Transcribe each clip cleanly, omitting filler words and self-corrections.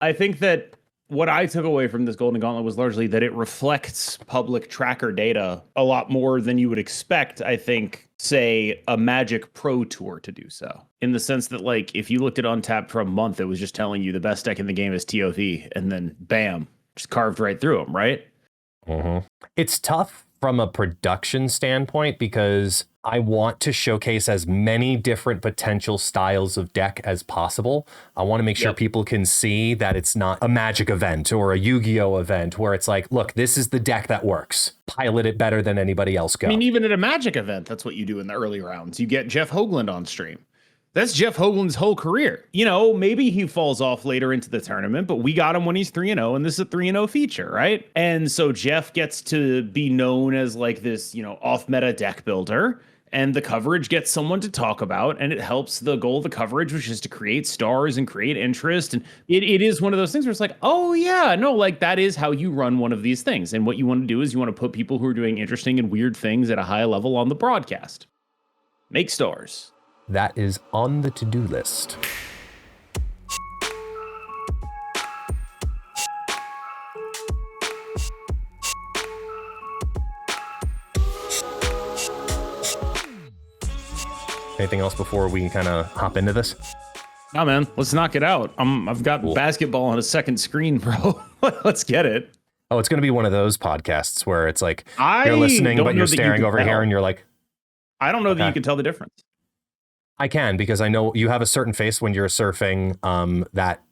I think that what I took away from this Golden Gauntlet was largely that it reflects public tracker data a lot more than you would expect, I think, say, a Magic Pro Tour to do so. In the sense that, like, if you looked at Untapped for a month, it was just telling you the best deck in the game is TOV, and then bam, just carved right through them, right? Mm-hmm. It's tough from a production standpoint because I want to showcase as many different potential styles of deck as possible. I want to make sure people can see that it's not a Magic event or a Yu-Gi-Oh event where it's like, look, this is the deck that works. Pilot it better than anybody else go. I mean, even at a Magic event, that's what you do in the early rounds. You get Jeff Hoagland on stream. That's Jeff Hoagland's whole career. You know, maybe he falls off later into the tournament, but we got him when he's 3-0, and this is a 3-0 feature, right? And so Jeff gets to be known as like this, you know, off-meta deck builder, and the coverage gets someone to talk about, and it helps the goal of the coverage, which is to create stars and create interest. And it is one of those things where it's like, oh yeah, no, like that is how you run one of these things. And what you want to do is you want to put people who are doing interesting and weird things at a high level on the broadcast. Make stars. That is on the to-do list. Anything else before we kind of hop into this? Nah, man, let's knock it out. I've got basketball on a second screen, bro. Let's get it. Oh, it's going to be one of those podcasts where it's like you're listening, but you're staring over here and you're like, I don't know that you can tell the difference. I can, because I know you have a certain face when you're surfing that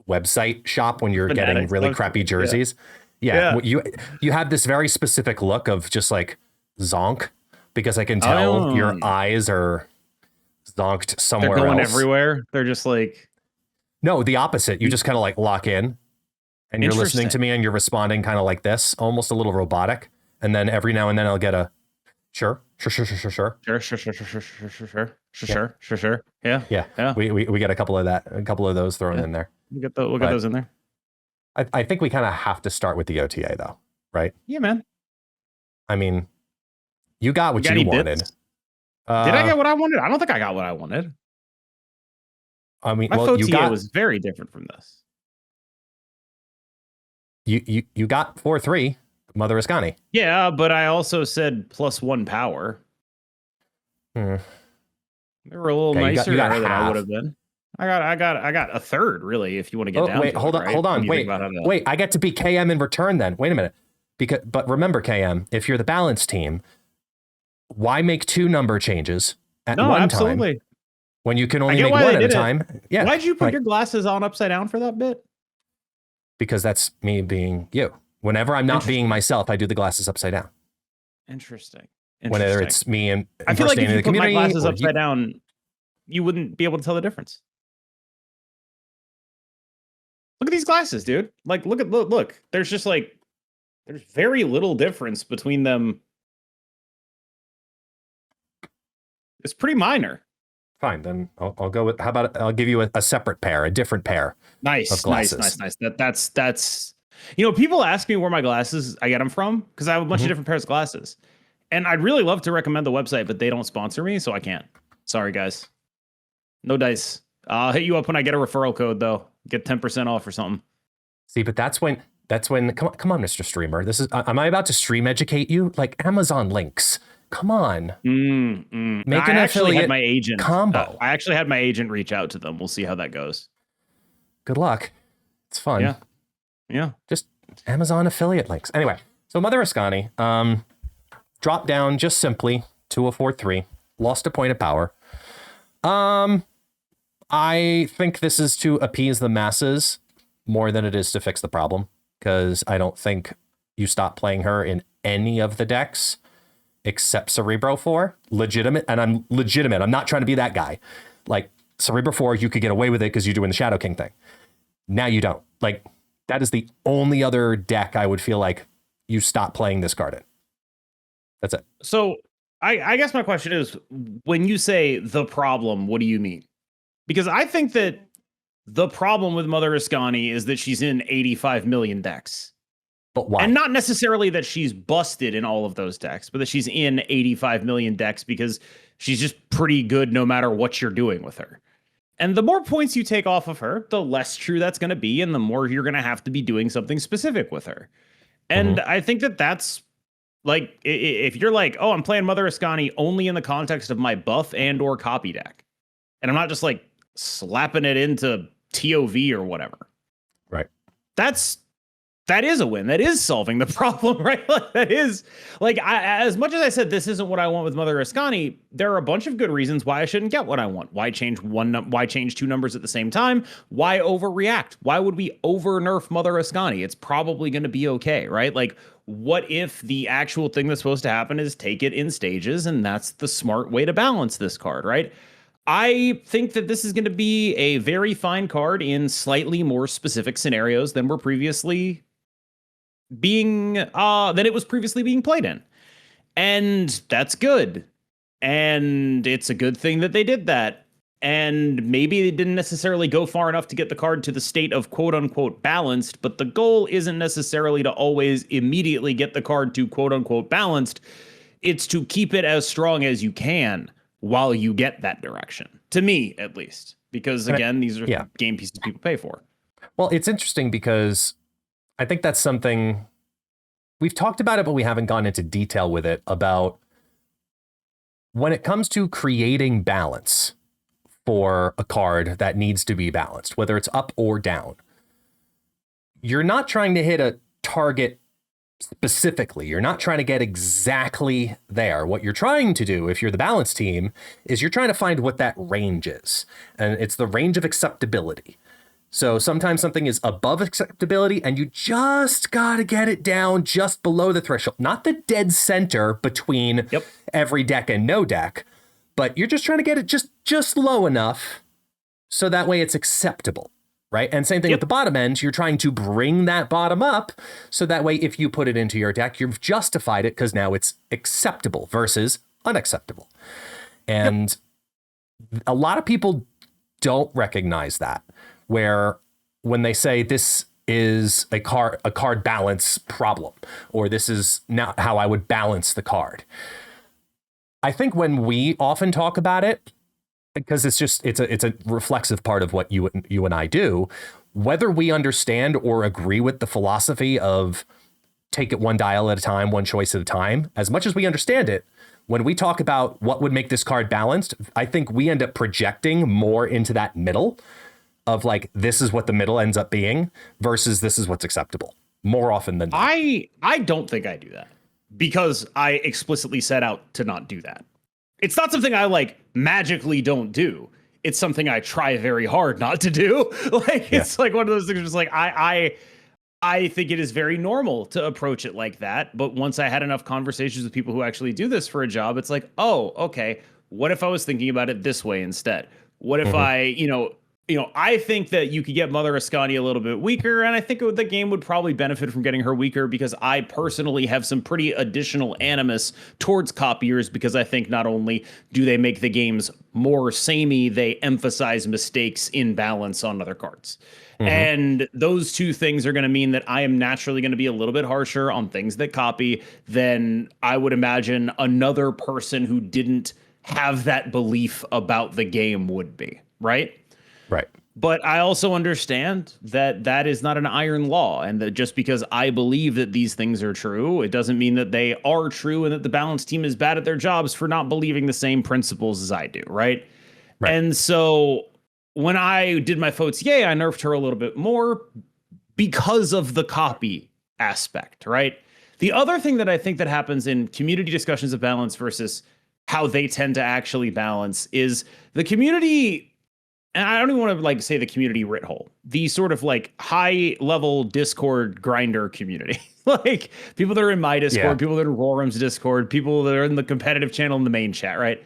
website shop when you're getting really crappy jerseys. Yeah. You have this very specific look of just like zonk, because I can tell your eyes are zonked somewhere else. They're going everywhere. They're just like... No, the opposite. You just kind of like lock in and you're listening to me and you're responding kind of like this, almost a little robotic. And then every now and then I'll get a sure. Yeah. We get a couple of those thrown in there. We'll get those in there. I think we kind of have to start with the OTA though, right? Yeah, man. I mean, you got what you wanted. Did I get what I wanted? I don't think I got what I wanted. I mean, my OTA was very different from this. You got 4/3. Mother Askani. Yeah, but I also said +1 power. They were a little nicer than I would have been. I got a third, really, if you want to get down. Wait, hold on. Wait, I get to be KM in return then. Wait a minute. But remember, KM, if you're the balance team, why make 2 number changes at one time when you can only make 1 at a time? Yeah. Why'd you put your glasses on upside down for that bit? Because that's me being you. Whenever I'm not being myself, I do the glasses upside down. Interesting. Whenever it's me and I feel like if you put my glasses upside down, you wouldn't be able to tell the difference. Look at these glasses, dude. Like, look. There's just like, there's very little difference between them. It's pretty minor. Fine, then I'll go with. How about I'll give you a separate pair, a different pair. Nice. That's. You know, people ask me where my glasses I get them from because I have a bunch of different pairs of glasses, and I'd really love to recommend the website, but they don't sponsor me, so I can't. Sorry, guys. No dice. I'll hit you up when I get a referral code, though. Get 10% off or something. See, but that's when. Come on, Mr. Streamer. This is. Am I about to stream educate you? Like Amazon links. Come on. Make an affiliate my agent combo. I actually had my agent reach out to them. We'll see how that goes. Good luck. It's fun. Yeah. Just Amazon affiliate links. Anyway, so Mother Askani dropped down just simply to a 4/3, lost a point of power. I think this is to appease the masses more than it is to fix the problem, because I don't think you stop playing her in any of the decks except Cerebro 4. Legitimate, and I'm legitimate. I'm not trying to be that guy. Like Cerebro 4, you could get away with it because you're doing the Shadow King thing. Now you don't. Like, that is the only other deck I would feel like you stop playing this card in. That's it. So I guess my question is, when you say the problem, what do you mean? Because I think that the problem with Mother Askani is that she's in 85 million decks. But why? And not necessarily that she's busted in all of those decks, but that she's in 85 million decks because she's just pretty good no matter what you're doing with her. And the more points you take off of her, the less true that's going to be, and the more you're going to have to be doing something specific with her. And I think that that's like, if you're like, oh, I'm playing Mother Askani only in the context of my buff and or copy deck, and I'm not just like slapping it into TOV or whatever. Right. That is a win. That is solving the problem, right? Like, that is like, as much as I said this isn't what I want with Mother Askani, there are a bunch of good reasons why I shouldn't get what I want. Why change why change two numbers at the same time? Why overreact? Why would we over nerf Mother Askani? It's probably going to be okay, right? Like, what if the actual thing that's supposed to happen is take it in stages, and that's the smart way to balance this card, right? I think that this is going to be a very fine card in slightly more specific scenarios than were previously than it was previously being played in. And that's good. And it's a good thing that they did that. And maybe they didn't necessarily go far enough to get the card to the state of quote unquote balanced, but the goal isn't necessarily to always immediately get the card to quote unquote balanced. It's to keep it as strong as you can while you get that direction, to me at least, because again, these are game pieces people pay for. Well, it's interesting because I think that's something we've talked about it, but we haven't gone into detail with it about when it comes to creating balance for a card that needs to be balanced, whether it's up or down. You're not trying to hit a target specifically. You're not trying to get exactly there. What you're trying to do, if you're the balance team, is you're trying to find what that range is. And it's the range of acceptability. So sometimes something is above acceptability and you just got to get it down just below the threshold, not the dead center between every deck and no deck, but you're just trying to get it just low enough so that way it's acceptable, right? And same thing with the bottom end, you're trying to bring that bottom up so that way if you put it into your deck, you've justified it because now it's acceptable versus unacceptable. And a lot of people don't recognize that. Where when they say this is a card balance problem, or this is not how I would balance the card. I think when we often talk about it, because it's a reflexive part of what you and I do, whether we understand or agree with the philosophy of take it one dial at a time, one choice at a time, as much as we understand it, when we talk about what would make this card balanced, I think we end up projecting more into that middle of like, this is what the middle ends up being versus this is what's acceptable more often than not. I don't think I do that because I explicitly set out to not do that. It's not something I like magically don't do. It's something I try very hard not to do. Like, it's like one of those things just like, I think it is very normal to approach it like that. But once I had enough conversations with people who actually do this for a job, it's like, oh, okay. What if I was thinking about it this way instead? What if I think that you could get Mother Askani a little bit weaker, and I think the game would probably benefit from getting her weaker because I personally have some pretty additional animus towards copiers because I think not only do they make the games more samey, they emphasize mistakes in balance on other cards. And those two things are going to mean that I am naturally going to be a little bit harsher on things that copy than I would imagine another person who didn't have that belief about the game would be, right? Right. But I also understand that that is not an iron law, and that just because I believe that these things are true, it doesn't mean that they are true and that the balance team is bad at their jobs for not believing the same principles as I do, right? And so when I did my votes, I nerfed her a little bit more because of the copy aspect, right? The other thing that I think that happens in community discussions of balance versus how they tend to actually balance is the community. And I don't even want to like say the community writ hole, the sort of like high level Discord grinder community, like people that are in my Discord, people that are in Rorum's Discord, people that are in the competitive channel in the main chat, right?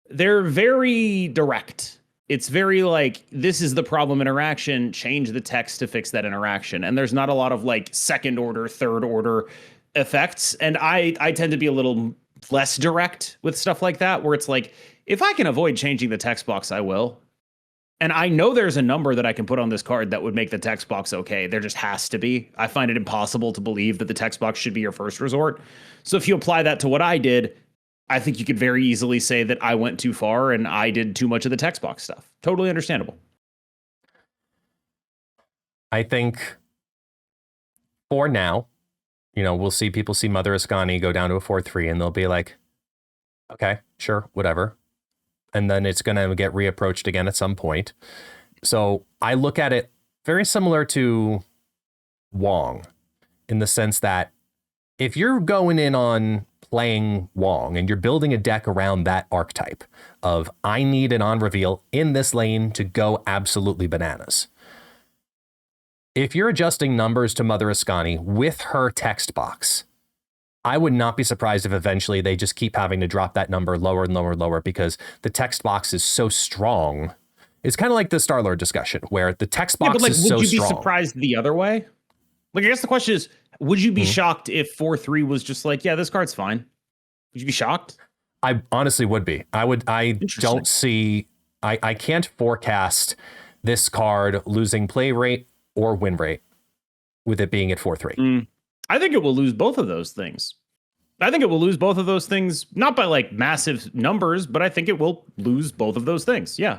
They're very direct. It's very like, this is the problem interaction, change the text to fix that interaction. And there's not a lot of like second order, third order effects. And I tend to be a little less direct with stuff like that, where it's like, if I can avoid changing the text box, I will. And I know there's a number that I can put on this card that would make the text box okay. There just has to be. I find it impossible to believe that the text box should be your first resort. So if you apply that to what I did, I think you could very easily say that I went too far and I did too much of the text box stuff. Totally understandable. I think for now, we'll see people see Mother Askani go down to a 4-3 and they'll be like, okay, sure, whatever. And then it's going to get reapproached again at some point. So I look at it very similar to Wong in the sense that if you're going in on playing Wong and you're building a deck around that archetype of I need an on reveal in this lane to go absolutely bananas. If you're adjusting numbers to Mother Askani with her text box, I would not be surprised if eventually they just keep having to drop that number lower and lower and lower because the text box is so strong. It's kind of like the Star-Lord discussion where the text box is so strong. Would you be surprised the other way? Like, I guess the question is, would you be shocked if 4-3 was just like, yeah, this card's fine? Would you be shocked? I honestly would be. I don't see, I can't forecast this card losing play rate or win rate with it being at 4-3. I think it will lose both of those things. I think it will lose both of those things, not by like massive numbers, but I think it will lose both of those things. Yeah.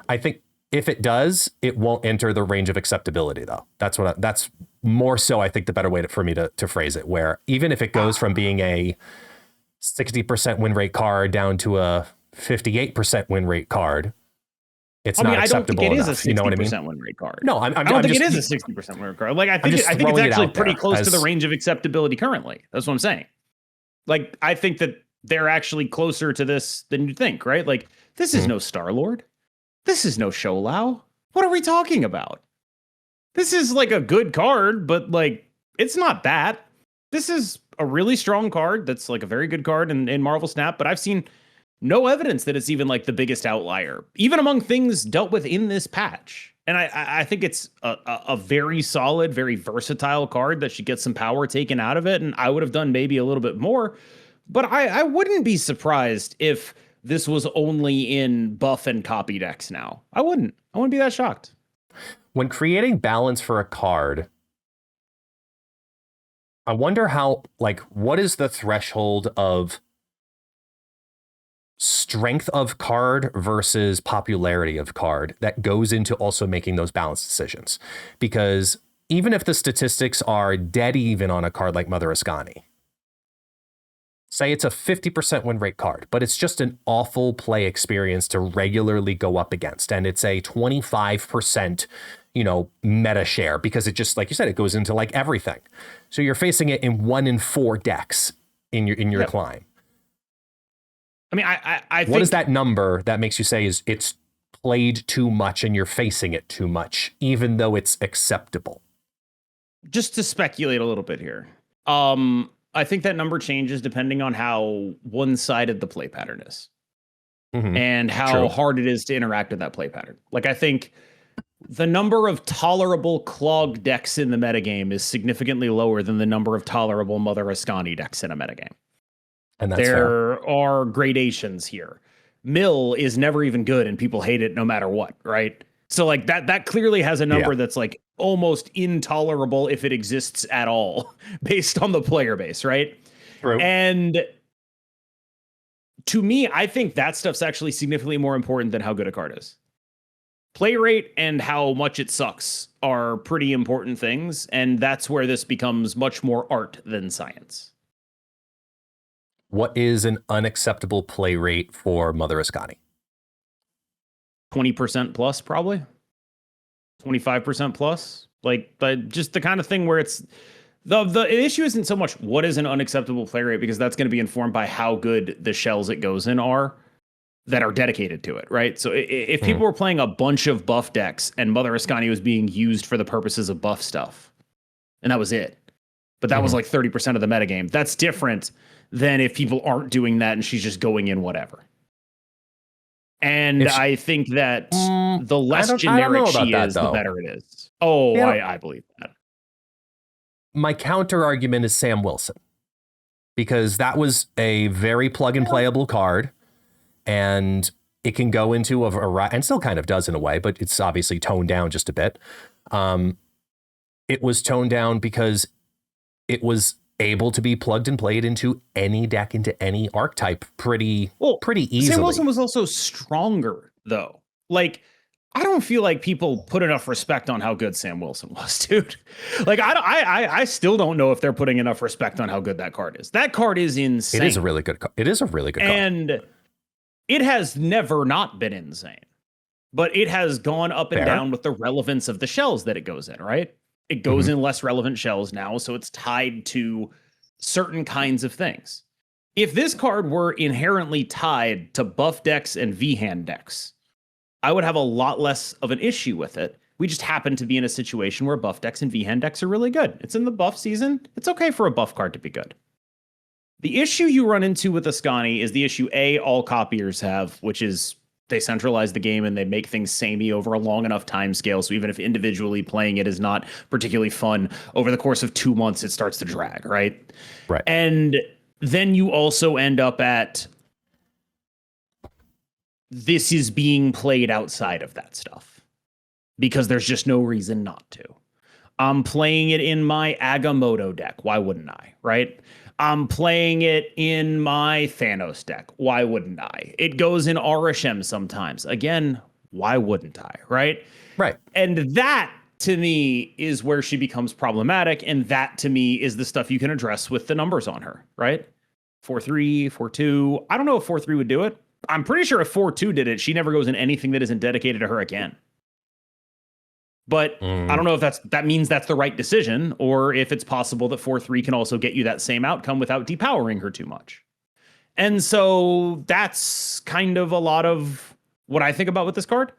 I think if it does, it won't enter the range of acceptability though. That's more so, I think, the better way for me to phrase it, where even if it goes from being a 60% win rate card down to a 58% win rate card, it's not acceptable enough. I don't think it is a 60% you know what I mean? win rate card. No, I don't think it is a 60% win rate card. Like, I think it's actually pretty close to the range of acceptability currently. That's what I'm saying. Like, I think that they're actually closer to this than you think, right? Like, this is no Star-Lord. This is no Sholau. What are we talking about? This is like a good card, but like, it's not that. This is a really strong card. That's like a very good card in Marvel Snap, but I've seen no evidence that it's even like the biggest outlier, even among things dealt with in this patch. And I think it's a very solid, very versatile card that should get some power taken out of it. And I would have done maybe a little bit more, but I wouldn't be surprised if this was only in buff and copy decks now. I wouldn't be that shocked. When creating balance for a card, I wonder what is the threshold of strength of card versus popularity of card that goes into also making those balance decisions? Because even if the statistics are dead even on a card like Mother Askani, say it's a 50% win rate card, but it's just an awful play experience to regularly go up against. And it's a 25%, meta share because it just, like you said, it goes into like everything. So you're facing it in 1 in 4 decks in your climb. I mean, I think, what is that number that makes you say is it's played too much and you're facing it too much, even though it's acceptable? Just to speculate a little bit here. I think that number changes depending on how one-sided the play pattern is and how hard it is to interact with that play pattern. Like, I think the number of tolerable clog decks in the metagame is significantly lower than the number of tolerable Mother Askani decks in a metagame. And that's there fair. are gradations here. Mill is never even good and people hate it no matter what, right? So like that clearly has a number that's like almost intolerable if it exists at all based on the player base, right? True. And to me, I think that stuff's actually significantly more important than how good a card is. Play rate and how much it sucks are pretty important things, and that's where this becomes much more art than science. What is an unacceptable play rate for Mother Askani? 20% plus, probably 25% plus. Like, just the kind of thing where it's the issue isn't so much what is an unacceptable play rate, because that's going to be informed by how good the shells it goes in are that are dedicated to it, right? So if people were playing a bunch of buff decks and Mother Askani was being used for the purposes of buff stuff, and that was it, but that was like 30% of the metagame, that's different than if people aren't doing that and she's just going in whatever. And I think that the less generic she is, the better it is. Oh, yeah, I believe that. My counter argument is Sam Wilson, because that was a very plug and playable card, and it can go into a variety, and still kind of does in a way, but it's obviously toned down just a bit. It was toned down because it was able to be plugged and played into any deck, into any archetype pretty easily. Sam Wilson was also stronger, though. Like, I don't feel like people put enough respect on how good Sam Wilson was, dude. Like, I still don't know if they're putting enough respect on how good that card is. That card is insane. It is a really good card. It is a really good card. And it has never not been insane. But it has gone up and down with the relevance of the shells that it goes in, right? It goes in less relevant shells now, so it's tied to certain kinds of things. If this card were inherently tied to buff decks and V-hand decks, I would have a lot less of an issue with it. We just happen to be in a situation where buff decks and V-hand decks are really good. It's in the buff season. It's okay for a buff card to be good. The issue you run into with Askani is the issue all copiers have, which is they centralize the game and they make things samey over a long enough time scale. So even if individually playing it is not particularly fun, over the course of 2 months, it starts to drag, right? Right. And then you also end up at this is being played outside of that stuff because there's just no reason not to. I'm playing it in my Agamotto deck. Why wouldn't I? Right? I'm playing it in my Thanos deck. Why wouldn't I? It goes in Arishem sometimes. Again, why wouldn't I? Right? Right. And that to me is where she becomes problematic. And that to me is the stuff you can address with the numbers on her, right? 4-3, 4-2. I don't know if 4-3 would do it. I'm pretty sure if 4-2 did it, she never goes in anything that isn't dedicated to her again. But I don't know if that means that's the right decision, or if it's possible that 4-3 can also get you that same outcome without depowering her too much. And so that's kind of a lot of what I think about with this card,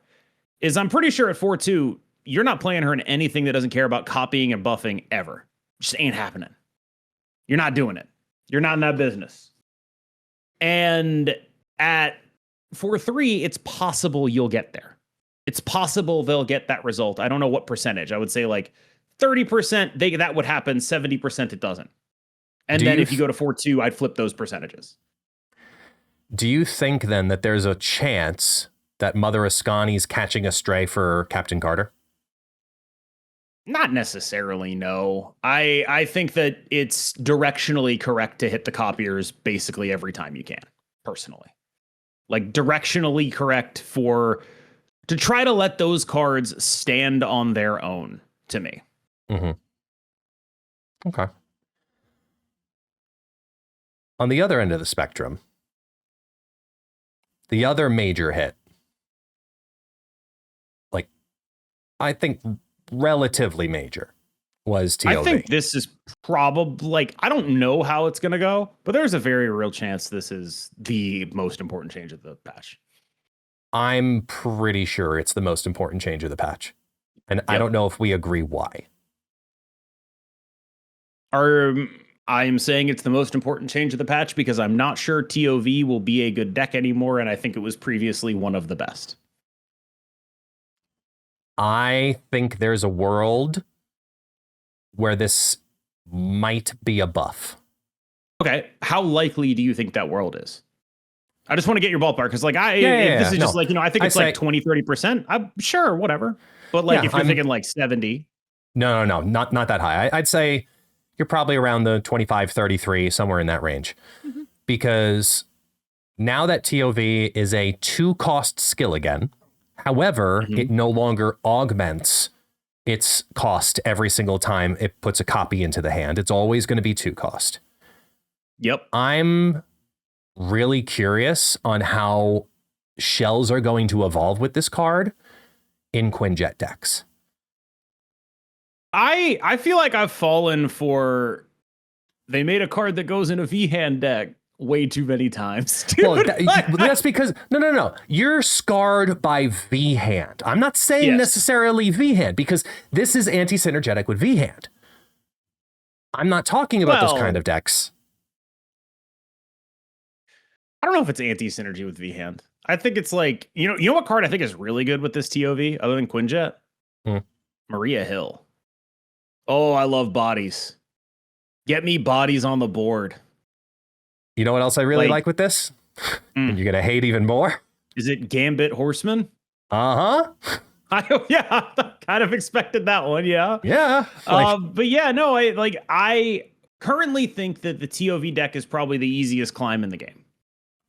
is I'm pretty sure at 4-2, you're not playing her in anything that doesn't care about copying and buffing ever. Just ain't happening. You're not doing it. You're not in that business. And at 4-3, it's possible you'll get there. It's possible they'll get that result. I don't know what percentage. I would say like 30% that would happen, 70% it doesn't. And then if you go to 4-2, I'd flip those percentages. Do you think then that there's a chance that Mother Askani's catching a stray for Captain Carter? Not necessarily, no. I think that it's directionally correct to hit the copiers basically every time you can, personally. Like directionally correct to try to let those cards stand on their own, to me. Mm-hmm. Okay. On the other end of the spectrum, the other major hit, like, I think relatively major, was TOV. I think this is probably, like, I don't know how it's going to go, but there's a very real chance this is the most important change of the patch. I'm pretty sure it's the most important change of the patch. And I don't know if we agree why. I'm saying it's the most important change of the patch because I'm not sure TOV will be a good deck anymore, and I think it was previously one of the best. I think there's a world where this might be a buff. Okay, how likely do you think that world is? I just want to get your ballpark because, like, this is just like, I think it's like 20-30%. I'm sure, whatever. But like, if you're thinking like 70, no, not that high. I'd say you're probably around the 25, 33, somewhere in that range, because now that TOV is a 2-cost skill again. However, it no longer augments its cost every single time it puts a copy into the hand. It's always going to be 2-cost. Yep. I'm really curious on how shells are going to evolve with this card in Quinjet decks. I feel like I've fallen for, they made a card that goes in a V-hand deck way too many times. Dude. Well, that's because no. You're scarred by V-hand. I'm not saying necessarily V-hand, because this is anti-synergetic with V-hand. I'm not talking about those kind of decks. I don't know if it's anti-synergy with V-hand. I think it's like, you know what card I think is really good with this TOV other than Quinjet? Maria Hill. Oh, I love bodies. Get me bodies on the board. You know what else I really like with this? And you're going to hate even more? Is it Gambit Horseman? Uh-huh. I kind of expected that one, yeah. Yeah. But yeah, no, I currently think that the TOV deck is probably the easiest climb in the game.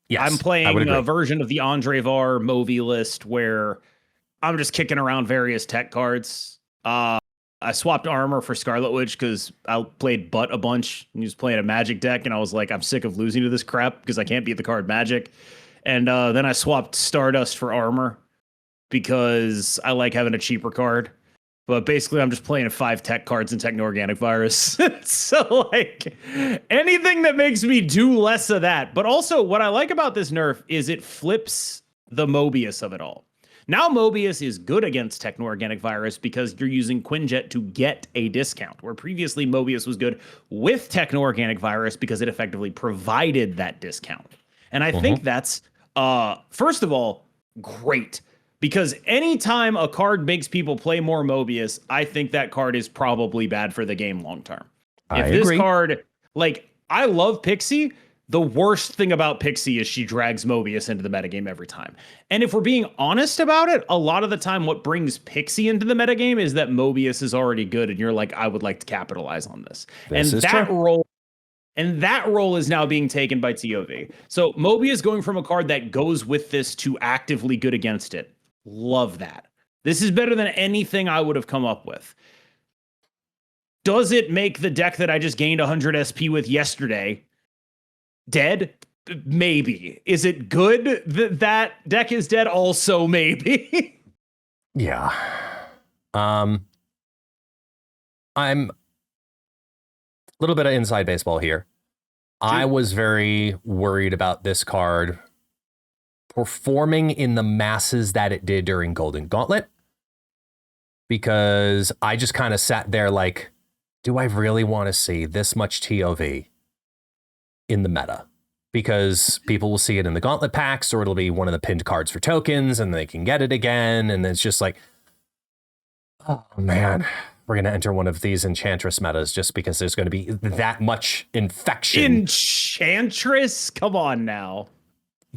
Yes, I'm I would playing agree. a version of the Andre Var Movi list where I'm just kicking around various tech cards. I swapped armor for Scarlet Witch because I played Butt a bunch and he was playing a Magic deck, and I was like, I'm sick of losing to this crap because I can't beat the card Magic. And then I swapped Stardust for armor because I like having a cheaper card. But basically, I'm just playing 5 tech cards in Techno-Organic Virus. So, like, anything that makes me do less of that. But also, what I like about this nerf is it flips the Mobius of it all. Now, Mobius is good against Techno-Organic Virus because you're using Quinjet to get a discount, where previously Mobius was good with Techno-Organic Virus because it effectively provided that discount. And I think that's, first of all, great. Because anytime a card makes people play more Mobius, I think that card is probably bad for the game long term. If this card, like, I love Pixie. The worst thing about Pixie is she drags Mobius into the metagame every time. And if we're being honest about it, a lot of the time what brings Pixie into the metagame is that Mobius is already good and you're like, I would like to capitalize on this. And that role is now being taken by TOV. So Mobius going from a card that goes with this to actively good against it. Love that. This is better than anything I would have come up with. Does it make the deck that I just gained 100 SP with yesterday dead? Maybe. Is it good that that deck is dead? Also, maybe. Yeah. I'm a little bit of inside baseball here. I was very worried about this card performing in the masses that it did during Golden Gauntlet, because I just kind of sat there like, do I really want to see this much TOV in the meta? Because people will see it in the Gauntlet packs, or it'll be one of the pinned cards for tokens and they can get it again. And it's just like, oh man, we're going to enter one of these Enchantress metas just because there's going to be that much infection. Enchantress? Come on now.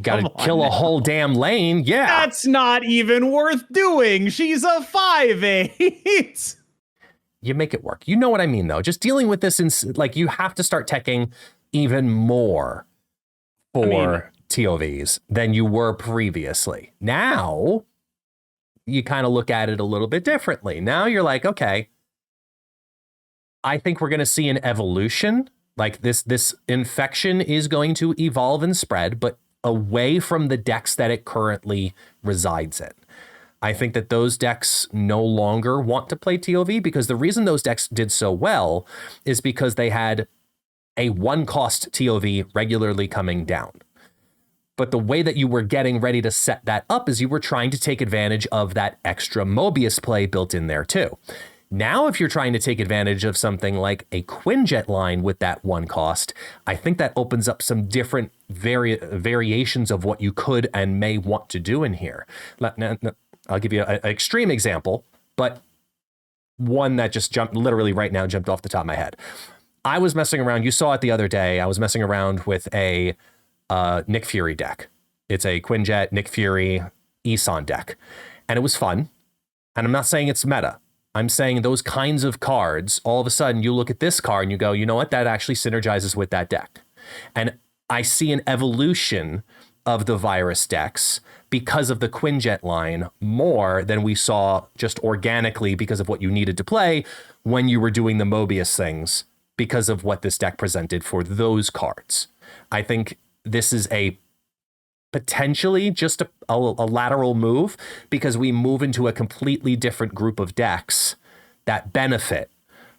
Got to kill a whole damn lane. Yeah. That's not even worth doing. She's a 5/8. You make it work. You know what I mean, though. Just dealing with this, like, you have to start teching even more for TOVs than you were previously. Now, you kind of look at it a little bit differently. Now you're like, okay, I think we're going to see an evolution. Like, this infection is going to evolve and spread, but away from the decks that it currently resides in. I think that those decks no longer want to play TOV, because the reason those decks did so well is because they had a 1-cost TOV regularly coming down. But the way that you were getting ready to set that up is you were trying to take advantage of that extra Mobius play built in there too. Now, if you're trying to take advantage of something like a Quinjet line with that 1 cost, I think that opens up some different variations of what you could and may want to do in here. I'll give you an extreme example, but one that just literally right now jumped off the top of my head. I was messing around. You saw it the other day. I was messing around with a Nick Fury deck. It's a Quinjet, Nick Fury, Eson deck. And it was fun. And I'm not saying it's meta. I'm saying those kinds of cards, all of a sudden you look at this card and you go, you know what? That actually synergizes with that deck. And I see an evolution of the virus decks because of the Quinjet line more than we saw just organically because of what you needed to play when you were doing the Mobius things because of what this deck presented for those cards. I think this is a potentially just a lateral move because we move into a completely different group of decks that benefit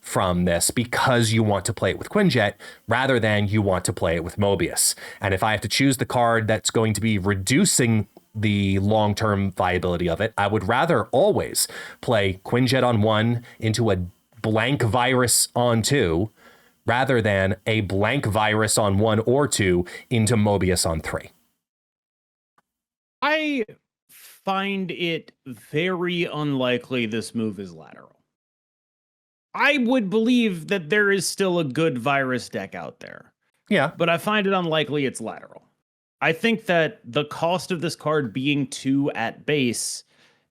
from this because you want to play it with Quinjet rather than you want to play it with Mobius. And if I have to choose the card that's going to be reducing the long-term viability of it, I would rather always play Quinjet on 1 into a blank virus on 2 rather than a blank virus on 1 or 2 into Mobius on 3. I find it very unlikely this move is lateral. I would believe that there is still a good virus deck out there. Yeah. But I find it unlikely it's lateral. I think that the cost of this card being 2 at base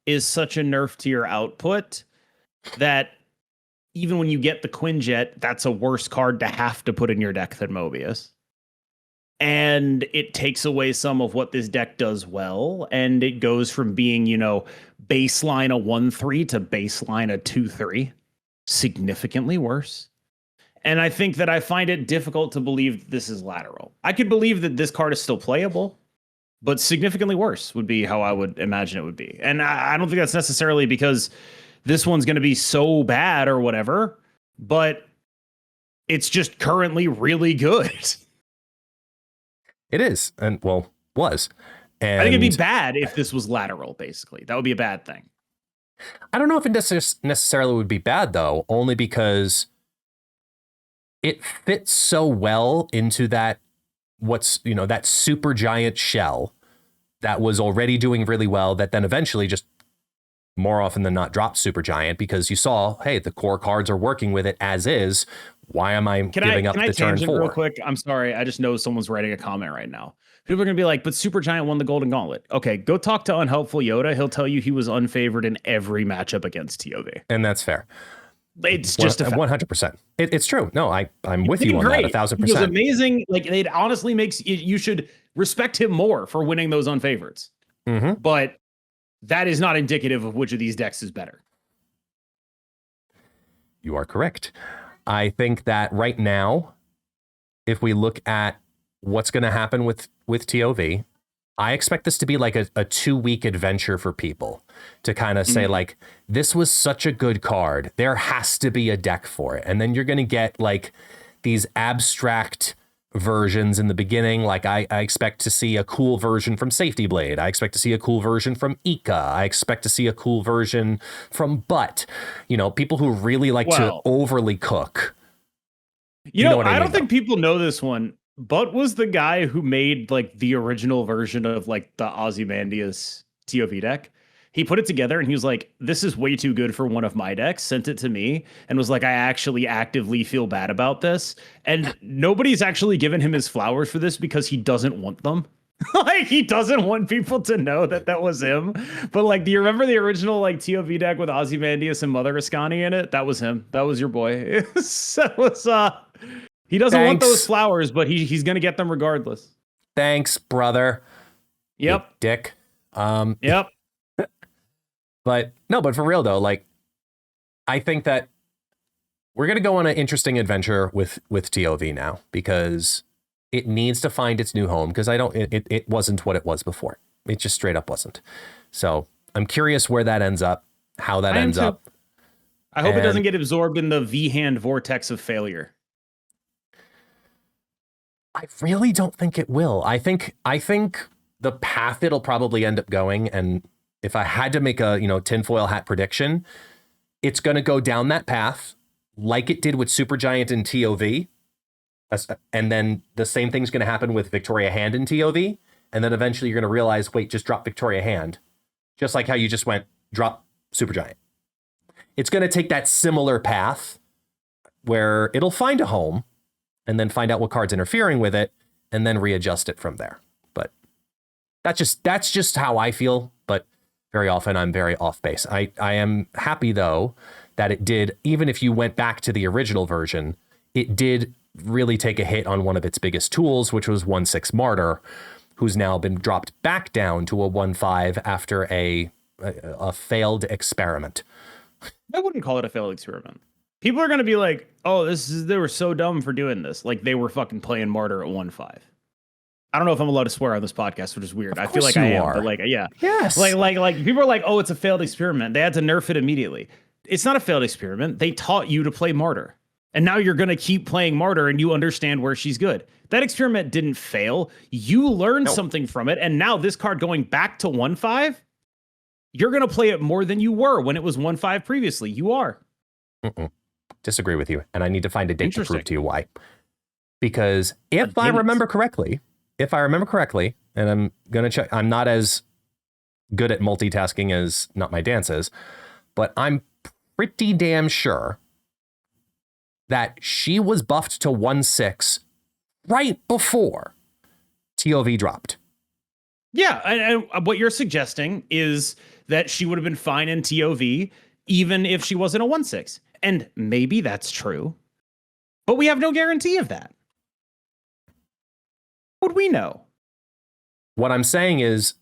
is such a nerf tier output that even when you get the Quinjet, that's a worse card to have to put in your deck than Mobius. And it takes away some of what this deck does well. And it goes from being, baseline a 1/3 to baseline a 2/3. Significantly worse. And I think that I find it difficult to believe this is lateral. I could believe that this card is still playable, but significantly worse would be how I would imagine it would be. And I don't think that's necessarily because this one's going to be so bad or whatever, but it's just currently really good. It is, and was. And I think it'd be bad if this was lateral, basically. That would be a bad thing. I don't know if it necessarily would be bad, though, only because it fits so well into that that super giant shell that was already doing really well, that then eventually just more often than not dropped super giant because you saw, hey, the core cards are working with it as is. Why am I giving up the turn 4? Real quick? I'm sorry. I just know someone's writing a comment right now. People are going to be like, but Super Giant won the Golden Gauntlet. Okay, go talk to Unhelpful Yoda. He'll tell you he was unfavored in every matchup against TOV. And that's fair. It's just 100%. It's true. No, I'm with you on great. that 1000%. He was amazing. Like, it honestly makes you should respect him more for winning those unfavorites. Mm-hmm. But that is not indicative of which of these decks is better. You are correct. I think that right now, if we look at what's going to happen with TOV, I expect this to be like a 2-week adventure for people to kind of say, like, this was such a good card. There has to be a deck for it. And then you're going to get like these abstract versions in the beginning. Like I expect to see a cool version from Safety Blade. I expect to see a cool version from Ika. I expect to see a cool version from Butt. People who really like to overly cook. I don't think people know this one. Butt was the guy who made like the original version of like the Ozymandias TOV deck. He put it together and he was like, this is way too good for one of my decks, sent it to me and was like, I actually actively feel bad about this. And nobody's actually given him his flowers for this because he doesn't want them. Like, he doesn't want people to know that was him. But like, do you remember the original like TOV deck with Ozymandias and Mother Askani in it? That was him. That was your boy. He doesn't want those flowers, but he's going to get them regardless. Thanks, brother. Yep. You dick. Yep. But for real though, like, I think that we're going to go on an interesting adventure with TOV now because it needs to find its new home because it wasn't what it was before. It just straight up wasn't. So I'm curious where that ends up, how that ends up. I hope it doesn't get absorbed in the V-hand vortex of failure. I really don't think it will. I think the path it'll probably end up going, and if I had to make a tinfoil hat prediction, it's going to go down that path like it did with Supergiant and TOV, and then the same thing's going to happen with Victoria Hand and TOV, and then eventually you're going to realize, wait, just drop Victoria Hand, just like how you just went drop Supergiant. It's going to take that similar path where it'll find a home, and then find out what card's interfering with it, and then readjust it from there. But that's just how I feel. But very often I'm very off base. I am happy though that it did, even if you went back to the original version, it did really take a hit on one of its biggest tools, which was 1/6 Martyr, who's now been dropped back down to a 1/5 after a failed experiment. I wouldn't call it a failed experiment. People are going to be like, oh, they were so dumb for doing this. Like, they were fucking playing Martyr at 1/5. I don't know if I'm allowed to swear on this podcast, which is weird. I feel like I am, but like, yeah. Yes. Like people are like, oh, it's a failed experiment. They had to nerf it immediately. It's not a failed experiment. They taught you to play Martyr. And now you're going to keep playing Martyr and you understand where she's good. That experiment didn't fail. You learned something from it. And now this card going back to 1/5, you're going to play it more than you were when it was 1/5 previously. You are. Disagree with you, and I need to find a date to prove to you why. Because if I remember correctly, and I'm gonna check, I'm not as good at multitasking as Not My Dance is, but I'm pretty damn sure that she was buffed to 1/6 right before TOV dropped. Yeah, and what you're suggesting is that she would have been fine in TOV even if she wasn't a 1/6. And maybe that's true, but we have no guarantee of that. How would we know? What I'm saying is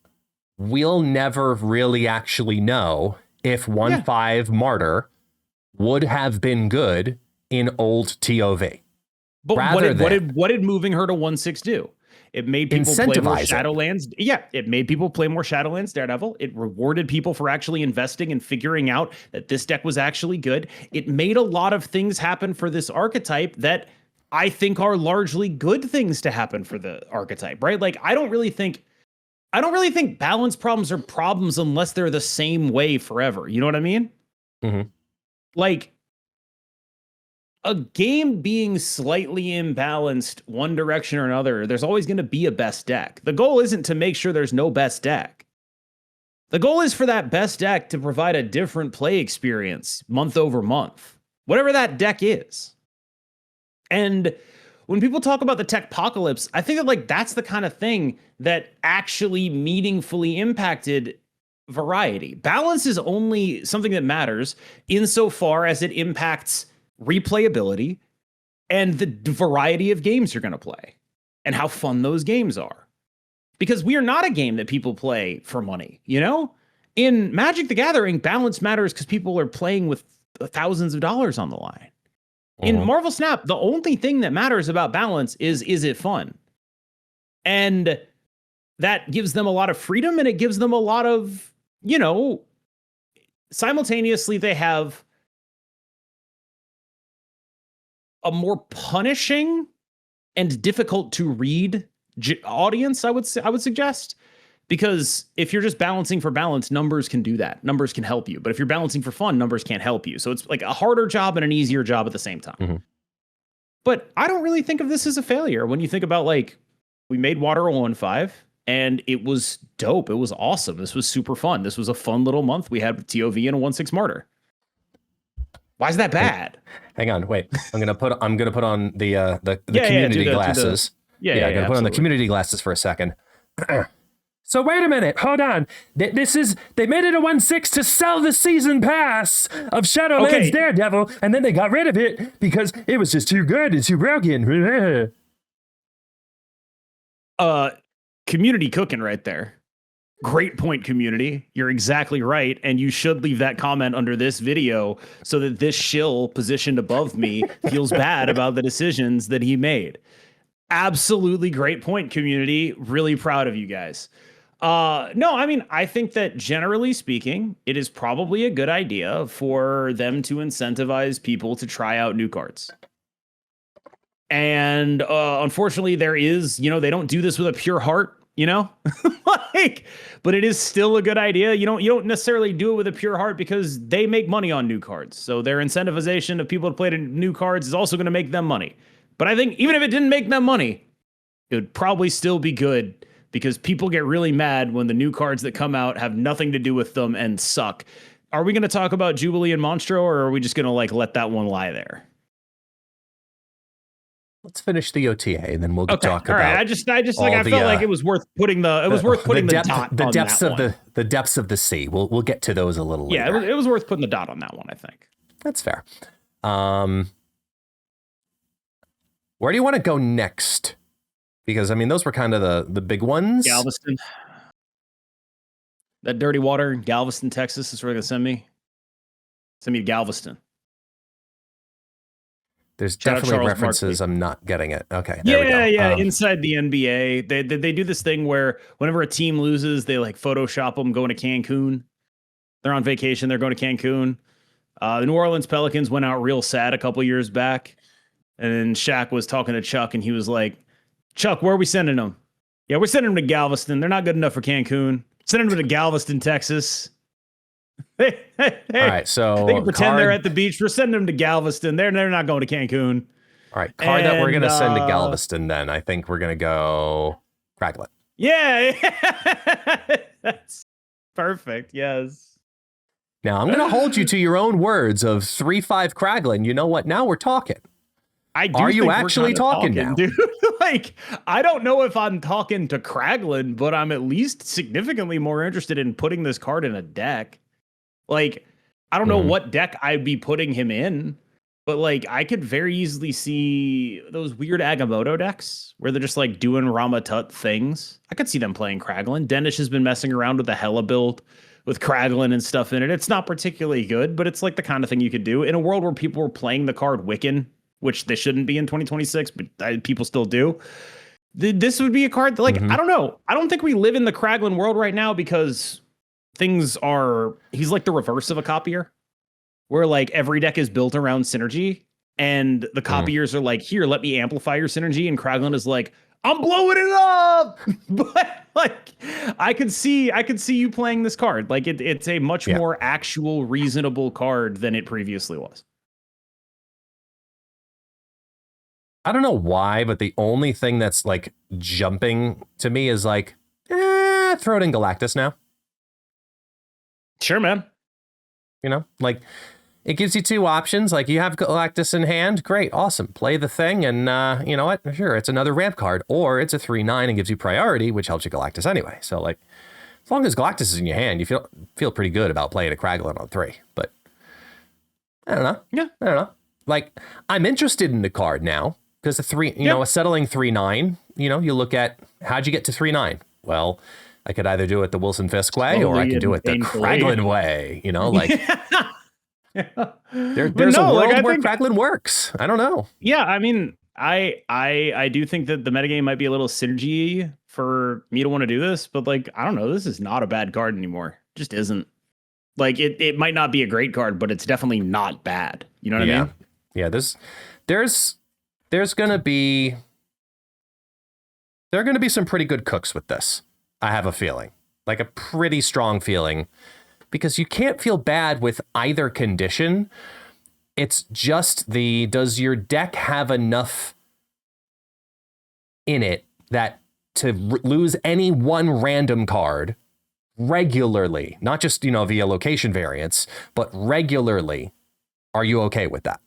we'll never really actually know if 1.5 Martyr would have been good in old TOV. But what did moving her to 1.6 do? It made people play more Shadowlands. Yeah, it made people play more Shadowlands Daredevil. It rewarded people for actually investing and figuring out that this deck was actually good. It made a lot of things happen for this archetype that I think are largely good things to happen for the archetype, right? Like, I don't really think balance problems are problems unless they're the same way forever. You know what I mean? Mm-hmm. Like, a game being slightly imbalanced one direction or another, there's always going to be a best deck. The goal isn't to make sure there's no best deck. The goal is for that best deck to provide a different play experience month over month, whatever that deck is. And when people talk about the techpocalypse, I think that like that's the kind of thing that actually meaningfully impacted variety. Balance is only something that matters insofar as it impacts replayability and the variety of games you're going to play and how fun those games are. Because we are not a game that people play for money, you know? In Magic the Gathering, balance matters because people are playing with thousands of dollars on the line. In Marvel Snap, the only thing that matters about balance is it fun? And that gives them a lot of freedom, and it gives them a lot of, you know, simultaneously they have a more punishing and difficult to read audience, I would suggest. Because if you're just balancing for balance, numbers can do that. Numbers can help you. But if you're balancing for fun, numbers can't help you. So it's like a harder job and an easier job at the same time. Mm-hmm. But I don't really think of this as a failure. When you think about, like, we made Water 1.5 and it was dope. It was awesome. This was super fun. This was a fun little month we had with TOV and a 1.6 Martyr. Why is that bad? Hang on, wait. I'm gonna put on the community glasses. I'm gonna put on the community glasses for a second. So wait a minute, hold on. They made it a 1.6 to sell the season pass of Shadowlands Daredevil, and then they got rid of it because it was just too good and too broken. Community cooking right there. Great point, community. You're exactly right, and you should leave that comment under this video so that this shill positioned above me feels bad about the decisions that he made. Absolutely great point, community. Really proud of you guys. No, I mean, I think that generally speaking, it is probably a good idea for them to incentivize people to try out new cards. And unfortunately, there is, you know, they don't do this with a pure heart, you know, but it is still a good idea. You don't necessarily do it with a pure heart because they make money on new cards. So their incentivization of people to play new cards is also going to make them money. But I think even if it didn't make them money, it would probably still be good because people get really mad when the new cards that come out have nothing to do with them and suck. Are we going to talk about Jubilee and Monstro, or are we just going to like let that one lie there? Let's finish the OTA and then we'll talk about. All right. I felt like it was worth putting the dot. The depths of the depths of the sea. We'll get to those a little later. Yeah, it was worth putting the dot on that one, I think. That's fair. Where do you want to go next? Because I mean, those were kind of the big ones. Galveston. That dirty water in Galveston, Texas is where they're gonna send me. Send me to Galveston. There's definitely references. I'm not getting it. Okay. There we go. Yeah. Inside the NBA, they do this thing where whenever a team loses, they like Photoshop them going to Cancun. They're on vacation. They're going to Cancun. The New Orleans Pelicans went out real sad a couple years back. And then Shaq was talking to Chuck and he was like, Chuck, where are we sending them? Yeah, we're sending them to Galveston. They're not good enough for Cancun. Sending them to Galveston, Texas. All right, so they can pretend they're at the beach. We're sending them to Galveston. They're not going to Cancun. All right, card that we're gonna send to Galveston. Then I think we're gonna go Kraglin. Yeah, that's perfect. Yes. Now I'm gonna hold you to your own words of 3/5 Kraglin. You know what? Now we're talking. Are you actually talking now? Dude? Like, I don't know if I'm talking to Kraglin, but I'm at least significantly more interested in putting this card in a deck. Like, I don't know what deck I'd be putting him in, but like I could very easily see those weird Agamotto decks where they're just like doing Ramatut things. I could see them playing Kraglin. Denish has been messing around with the Hela build with Kraglin and stuff in it. It's not particularly good, but it's like the kind of thing you could do in a world where people were playing the card Wiccan, which they shouldn't be in 2026, but people still do. This would be a card that, like, I don't know. I don't think we live in the Kraglin world right now because things are, he's like the reverse of a copier, where like every deck is built around synergy and the copiers are like, here, let me amplify your synergy. And Kraglin is like, I'm blowing it up. But like, I could see you playing this card. Like it's a much more actual reasonable card than it previously was. I don't know why, but the only thing that's like jumping to me is like, throw it in Galactus now. Sure, man. You know, like it gives you two options. Like you have Galactus in hand. Great. Awesome. Play the thing. And you know what? Sure. It's another ramp card, or it's a 3/9 and gives you priority, which helps you Galactus anyway. So like, as long as Galactus is in your hand, you feel pretty good about playing a Kraglin on 3, but I don't know. Yeah. I don't know. Like I'm interested in the card now. Because a settling 3/9, you know, you look at how'd you get to 3/9? Well, I could either do it the Wilson Fisk way or I could do it the Kraglin way, you know, like there's a world where Kraglin works. I don't know. Yeah, I mean, I do think that the metagame might be a little synergy for me to want to do this, but like, I don't know, this is not a bad card anymore. It just isn't. Like it might not be a great card, but it's definitely not bad. You know what I mean? Yeah, there's gonna be some pretty good cooks with this. I have a feeling, like a pretty strong feeling, because you can't feel bad with either condition. It's just does your deck have enough in it that to lose any one random card regularly, not just, you know, via location variants, but regularly, are you okay with that?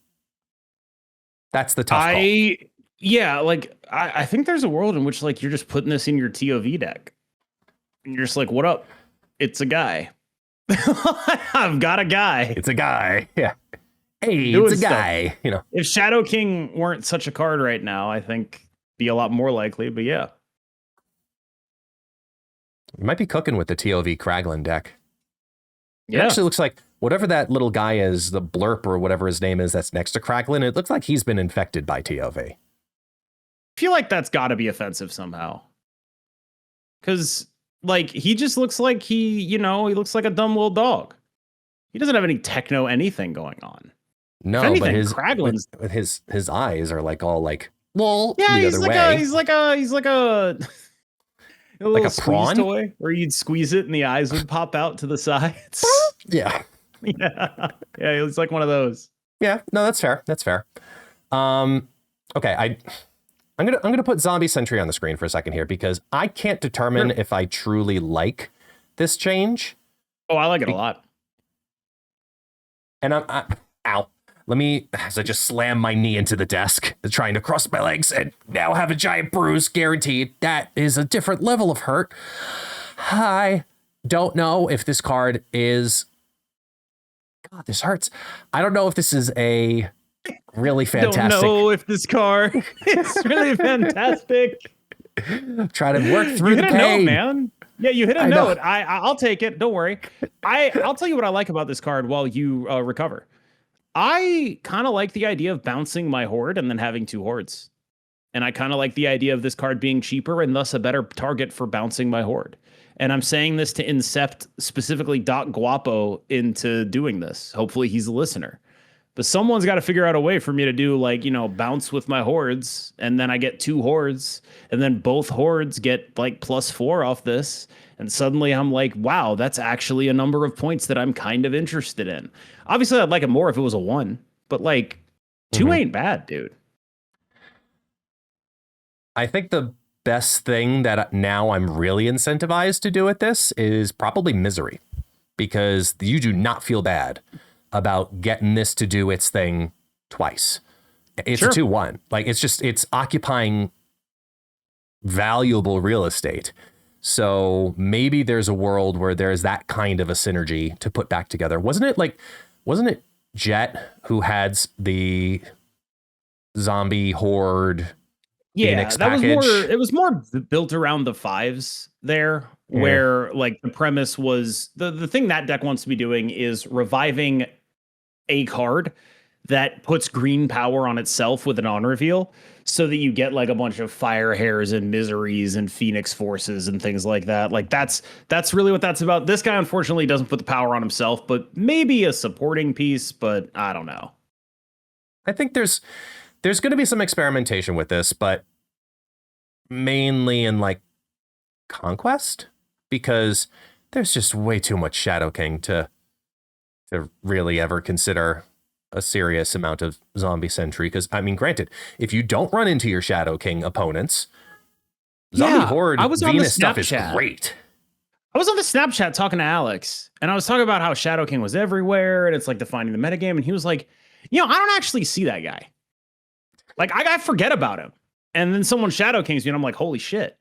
That's the tough call. Yeah, like I think there's a world in which like you're just putting this in your TOV deck. And you're just like, what up? It's a guy. I've got a guy. It's a guy. Yeah. Hey, it's a guy. Stuff. You know. If Shadow King weren't such a card right now, I think be a lot more likely, but yeah. You might be cooking with the TOV Kraglin deck. Yeah. It actually looks like whatever that little guy is, the Blurp or whatever his name is that's next to Kraglin, it looks like he's been infected by TOV. I feel like that's got to be offensive somehow. Because, like, he just looks like he looks like a dumb little dog. He doesn't have any techno anything going on. No, anything, but his eyes are like all like, well, yeah, the other way. He's like a like a prawn toy where you'd squeeze it and the eyes would pop out to the sides. Yeah. Yeah, it's like one of those. Yeah, no, that's fair. That's fair. Okay, I'm gonna put Zombie Sentry on the screen for a second here because I can't determine if I truly like this change. Oh, I like it a lot. And let me, as I just slam my knee into the desk, trying to cross my legs and now have a giant bruise guaranteed. That is a different level of hurt. I don't know if this card is, God, this hurts. I don't know if this is a really fantastic. Don't know if this card is really fantastic. Try to work through the pain. You hit a note, man. Yeah, you hit a note. I'll take it. Don't worry. I'll tell you what I like about this card while you recover. I kind of like the idea of bouncing my horde and then having 2 hordes. And I kind of like the idea of this card being cheaper and thus a better target for bouncing my horde. And I'm saying this to incept specifically Doc Guapo into doing this. Hopefully he's a listener. But someone's got to figure out a way for me to do, like, you know, bounce with my hordes, and then I get 2 hordes, and then both hordes get like +4 off this. And suddenly I'm like, wow, that's actually a number of points that I'm kind of interested in. Obviously, I'd like it more if it was a 1, but like 2 ain't bad, dude. I think the best thing that now I'm really incentivized to do with this is probably Misery, because you do not feel bad about getting this to do its thing twice. It's a 2/1. Like, it's occupying valuable real estate. So maybe there's a world where there's that kind of a synergy to put back together. Wasn't it like wasn't it Jet who had the zombie horde Phoenix that package? was more built around the 5s there, where like the premise was the thing that deck wants to be doing is reviving a card that puts green power on itself with an on reveal, so that you get like a bunch of fire hairs and miseries and phoenix forces and things like that. Like that's really what that's about. This guy unfortunately doesn't put the power on himself, but maybe a supporting piece, but I don't know. I think there's going to be some experimentation with this, but mainly in like Conquest, because there's just way too much Shadow King to really ever consider a serious amount of Zombie Sentry. Because, I mean, granted, if you don't run into your Shadow King opponents, Zombie Horde Venus stuff is great. I was on the Snapchat talking to Alex, and I was talking about how Shadow King was everywhere, and it's like defining the metagame, and he was like, I don't actually see that guy. Like, I forget about him. And then someone Shadow Kings me, and I'm like, holy shit.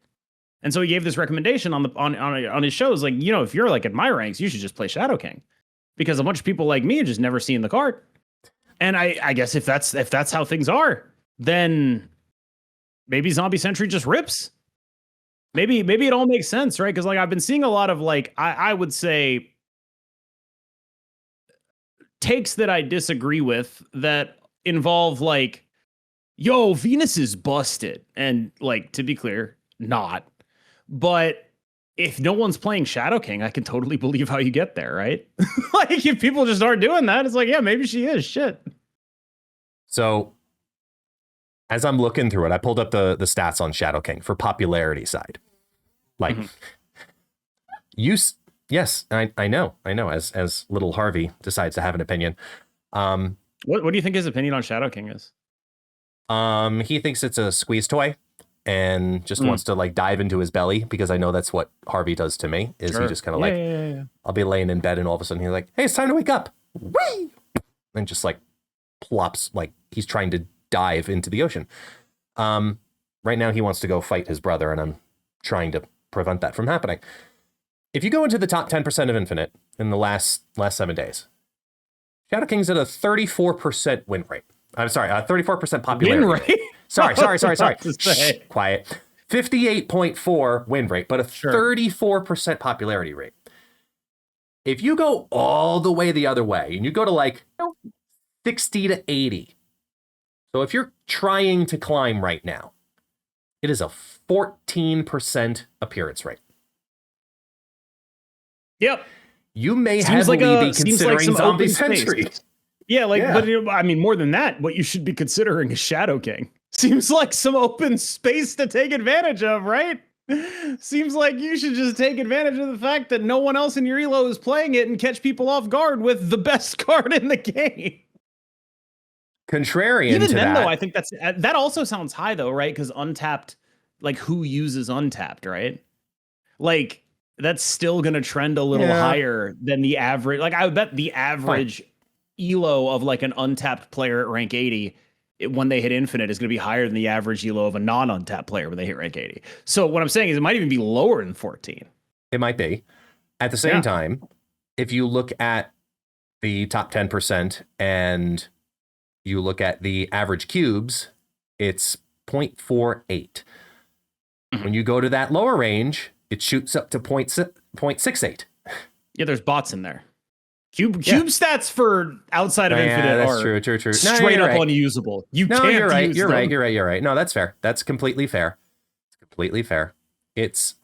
And so he gave this recommendation on his shows, like, if you're like at my ranks, you should just play Shadow King. Because a bunch of people like me have just never seen the card. And I guess if that's how things are, then maybe Zombie Sentry just rips. Maybe it all makes sense, right? Because like I've been seeing a lot of like I would say takes that I disagree with that involve like, yo, Venus is busted. And like, to be clear, not. But if no one's playing Shadow King, I can totally believe how you get there, right? Like, if people just aren't doing that, it's like, yeah, maybe she is. Shit. So, as I'm looking through it, I pulled up the stats on Shadow King for popularity side. Like, yes, I know. As little Harvey decides to have an opinion. What do you think his opinion on Shadow King is? He thinks it's a squeeze toy. And just wants to like dive into his belly, because I know that's what Harvey does to me. Is he just kind of like, I'll be laying in bed and all of a sudden he's like, hey, it's time to wake up. Whee! And just like plops like he's trying to dive into the ocean. Right now he wants to go fight his brother, and I'm trying to prevent that from happening. If you go into the top 10% of Infinite in the last 7 days, Shadow King's at a 34% win rate. I'm sorry, 34% popularity. Win rate? Sorry. Shh, quiet. 58.4 win rate, but a 34% popularity rate. If you go all the way the other way, and you go to like 60 to 80, so if you're trying to climb right now, it is a 14% appearance rate. Yep. You may heavily be considering Zombie Sentry. Yeah, but I mean, more than that, what you should be considering is Shadow King. Seems like some open space to take advantage of, right? Seems like you should just take advantage of the fact that no one else in your elo is playing it and catch people off guard with the best card in the game. Contrarian Even to then, that, though, I think that also sounds high, though, right? Because Untapped, like, who uses Untapped, right? Like, that's still going to trend a little higher than the average. Like, I would bet the average elo of like an Untapped player at rank 80 when they hit Infinite is going to be higher than the average elo of a non-Untapped player when they hit rank 80. So what I'm saying is it might even be lower than 14. It might be. At the same time, if you look at the top 10% and you look at the average cubes, it's 0.48. When you go to that lower range, it shoots up to 0.68. Yeah, there's bots in there. Cube stats for outside of Infinite that's are true. Straight up unusable. You're right. No, that's fair. That's completely fair. It's completely fair. It's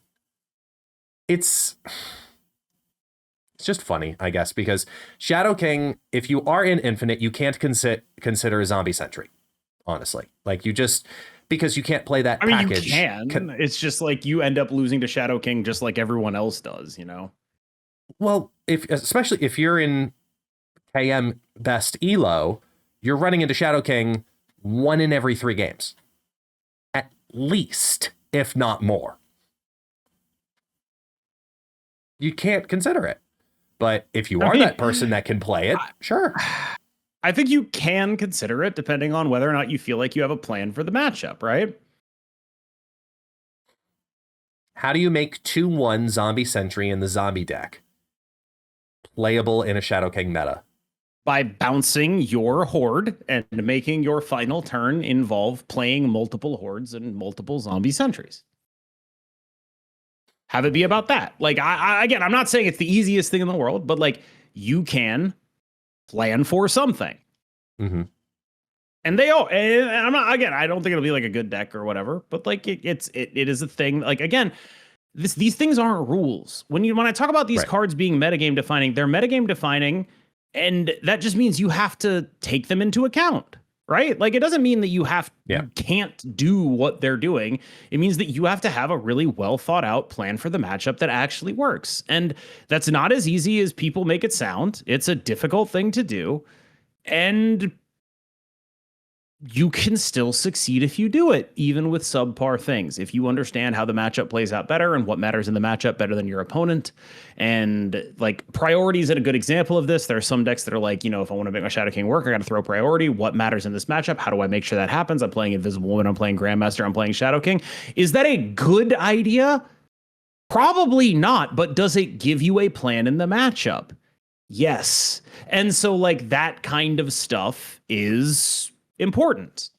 just funny, I guess, because Shadow King, if you are in Infinite, you can't consider Zombie Sentry. Honestly, like because you can't play that package. You can. It's just like you end up losing to Shadow King just like everyone else does, you know? Well, especially if you're in KM best elo, you're running into Shadow King 1 in every 3 games. At least, if not more. You can't consider it. But if you are that person that can play it, sure. I think you can consider it depending on whether or not you feel like you have a plan for the matchup, right? How do you make 2-1 Zombie Sentry in the zombie deck playable in a Shadow King meta? by bouncing your horde and making your final turn involve playing multiple hordes and multiple zombie sentries. Have it be about that. Like, again, I'm not saying it's the easiest thing in the world, but like, you can plan for something. Mm-hmm. And and I'm not, again, I don't think it'll be like a good deck or whatever, but like it is a thing. Like, again, these things aren't rules. When I talk about these cards being metagame defining, they're metagame defining, and that just means you have to take them into account, right? Like, it doesn't mean that you can't do what they're doing. It means that you have to have a really well thought out plan for the matchup that actually works. And that's not as easy as people make it sound. It's a difficult thing to do. And you can still succeed if you do it, even with subpar things. If you understand how the matchup plays out better and what matters in the matchup better than your opponent. And like, priority is a good example of this. There are some decks that are like, if I want to make my Shadow King work, I got to throw priority. What matters in this matchup? How do I make sure that happens? I'm playing Invisible Woman, I'm playing Grandmaster, I'm playing Shadow King. Is that a good idea? Probably not, but does it give you a plan in the matchup? Yes. And so like, that kind of stuff is important.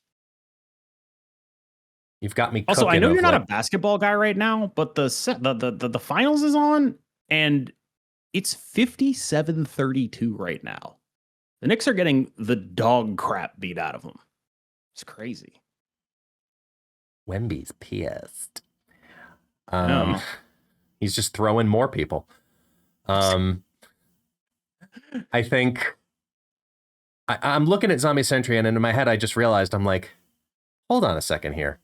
You've got me. Also, I know you're not a basketball guy right now, but the finals is on, and it's 57-32 right now. The Knicks are getting the dog crap beat out of them. It's crazy. Wemby's pissed. He's just throwing more people. I think. I'm looking at Zombie Sentry, and in my head, I just realized, I'm like, hold on a second here.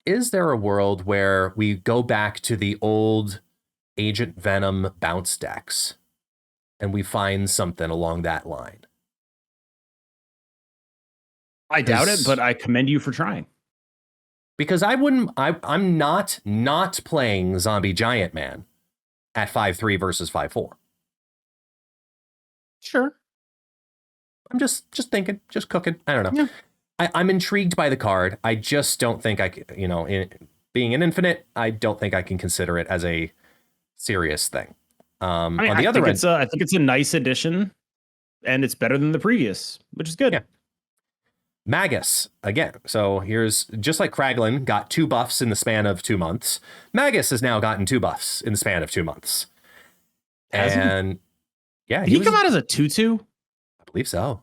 Is there a world where we go back to the old Agent Venom bounce decks and we find something along that line? I doubt it, but I commend you for trying. Because I'm not playing Zombie Giant Man at 5-3 versus 5-4. Sure. I'm just thinking, just cooking. I don't know. Yeah. I'm intrigued by the card. I just don't think I can, being an infinite, I don't think I can consider it as a serious thing. On the other end, I think it's a nice addition, and it's better than the previous, which is good. Yeah. Magus, again. So here's, just like Kraglin got 2 buffs in the span of 2 months, Magus has now gotten 2 buffs in the span of 2 months. And yeah, did he come out as a 2/2? I believe so.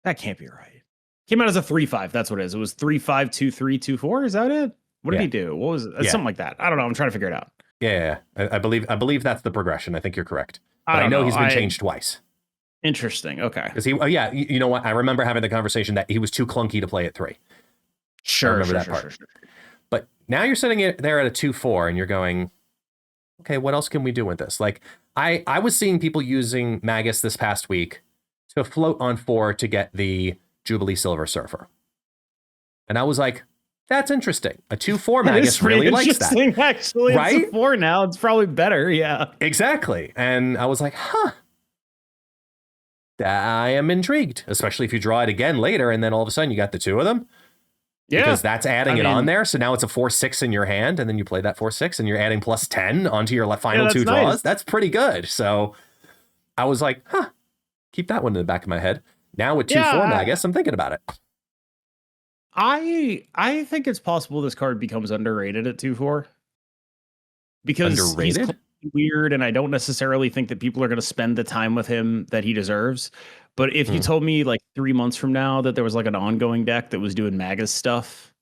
That can't be right. Came out as a 3/5. That's what it is. It was 3/5, 2/3, 2/4. Is that it? What did he do? What was it? Something like that. I don't know. I'm trying to figure it out. Yeah. I believe that's the progression. I think you're correct. But I know he's been changed twice. Interesting. Okay. Because you know what? I remember having the conversation that he was too clunky to play at 3. Sure. I remember that part. Sure. But now you're sitting there at a 2/4 and you're going, okay, what else can we do with this? Like, I was seeing people using Magus this past week to float on 4 to get the Jubilee Silver Surfer. And I was like, that's interesting. A 2/4 Magus really likes that. Actually, right? It's a 4 now. It's probably better. Yeah. Exactly. And I was like, I am intrigued, especially if you draw it again later and then all of a sudden you got the 2 of them. Yeah. Because that's adding it on there. So now it's a 4/6 in your hand, and then you play that 4/6 and you're adding +10 onto your final 2 draws. Nice. That's pretty good. So I was like, keep that one in the back of my head. Now with 2/4 Magus, I'm thinking about it. I think it's possible this card becomes underrated at 2/4. Because he's weird, and I don't necessarily think that people are going to spend the time with him that he deserves. But if you told me like 3 months from now that there was like an ongoing deck that was doing Magus stuff,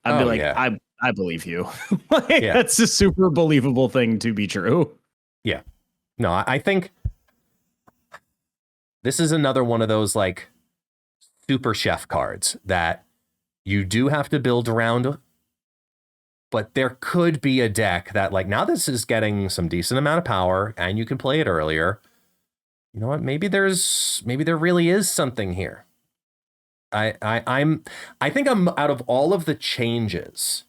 I'd be like, I believe you. That's a super believable thing to be true. Yeah. No, I think this is another one of those like super chef cards that you do have to build around. But there could be a deck that, like, now this is getting some decent amount of power and you can play it earlier. You know what? Maybe there really is something here. I think I'm, out of all of the changes,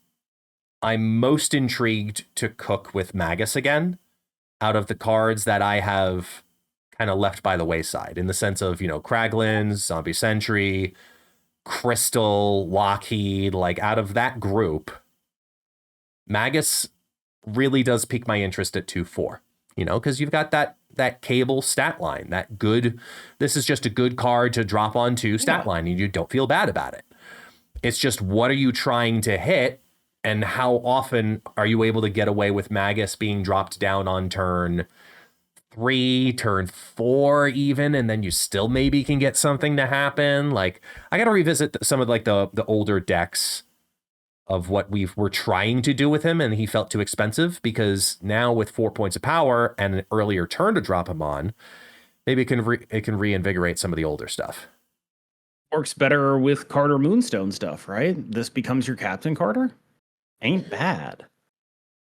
I'm most intrigued to cook with Magus again out of the cards that I have kind of left by the wayside, in the sense of, Kraglin, Zombie Sentry, Crystal, Lockheed, like out of that group, Magus really does pique my interest at 2/4. because you've got that cable stat line, that good, this is just a good card to drop onto stat line, and you don't feel bad about it. It's just, what are you trying to hit, and how often are you able to get away with Magus being dropped down on turn 3, turn 4 even, and then you still maybe can get something to happen. Like, I got to revisit some of like the older decks of what we're trying to do with him, and he felt too expensive, because now with 4 points of power and an earlier turn to drop him on, maybe it can reinvigorate some of the older stuff. Works better with Carter Moonstone stuff, right? This becomes your Captain Carter. Ain't bad.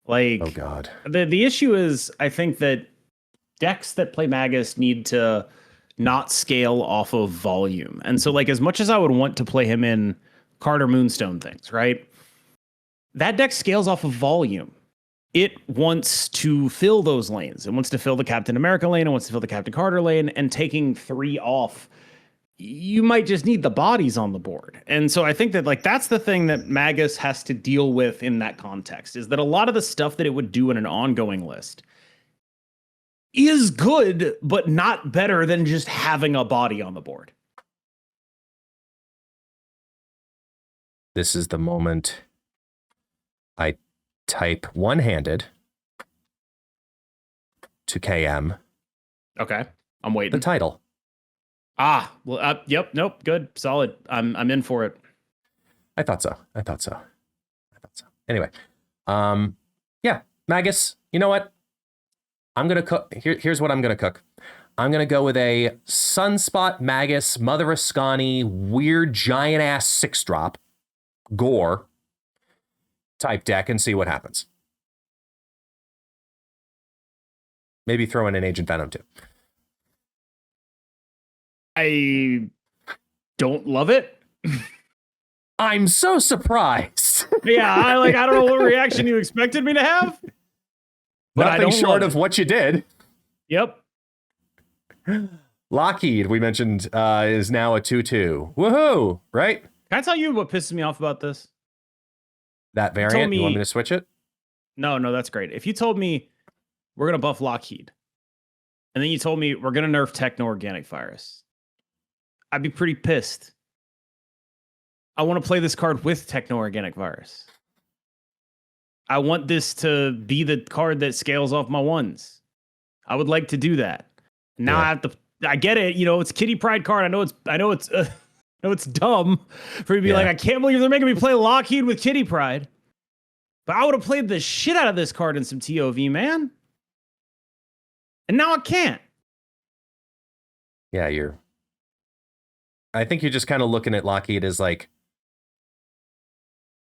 Like, oh god. The issue is, I think that decks that play Magus need to not scale off of volume. And so, like, as much as I would want to play him in Carter Moonstone things, right? That deck scales off of volume. It wants to fill those lanes. It wants to fill the Captain America lane. It wants to fill the Captain Carter lane. And taking 3 off, you might just need the bodies on the board. And so I think that, like, that's the thing that Magus has to deal with in that context, is that a lot of the stuff that it would do in an ongoing list is good, but not better than just having a body on the board. This is the moment I type one-handed to KM. Okay, I'm waiting. The title. Well, yep, nope, good, solid. I'm in for it. I thought so. Anyway, yeah, Magus. You know what? I'm gonna cook. Here's what I'm gonna cook. I'm gonna go with a Sunspot Magus Mother Askani weird giant ass 6-drop gore type deck and see what happens. Maybe throw in an Agent Venom too. I don't love it. I'm so surprised. Yeah, I don't know what reaction you expected me to have. But Nothing I don't short of what you did. Yep. Lockheed, we mentioned, is now a 2/2. Woohoo! Right? Can I tell you what pisses me off about this? That variant. You want me to switch it? No, that's great. If you told me we're gonna buff Lockheed, and then you told me we're gonna nerf Techno-Organic Virus, I'd be pretty pissed. I want to play this card with Techno-Organic Virus. I want this to be the card that scales off my ones. I would like to do that. Now I have to. I get it. It's Kitty Pride card. I know it's dumb for me to be like, I can't believe they're making me play Lockheed with Kitty Pride. But I would have played the shit out of this card in some TOV, man. And now I can't. Yeah, I think you're just kind of looking at Lockheed as like,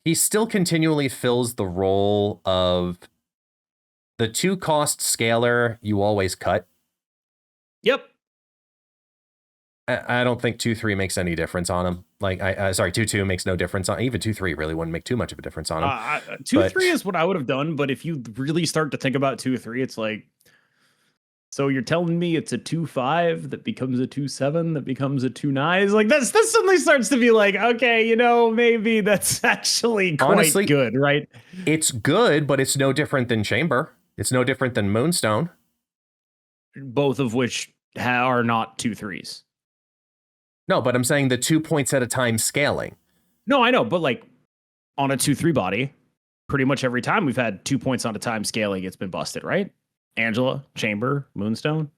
he still continually fills the role of the 2-cost scaler you always cut. Yep. I don't think 2/3 makes any difference on him. Like, sorry, 2/2 makes no difference on. Even 2/3 really wouldn't make too much of a difference on him. 2/3 is what I would have done, but if you really start to think about 2/3, it's like, so you're telling me it's a 2/5 that becomes a 2/7 that becomes a 2/9? It's like, that suddenly starts to be like, okay, maybe that's actually quite honestly good, right? It's good, but it's no different than Chamber. It's no different than Moonstone. Both of which are not 2/3s. No, but I'm saying the 2 points at a time scaling. No, I know, but like on a 2/3 body, pretty much every time we've had 2 points on a time scaling, it's been busted, right? Angela, Chamber, Moonstone,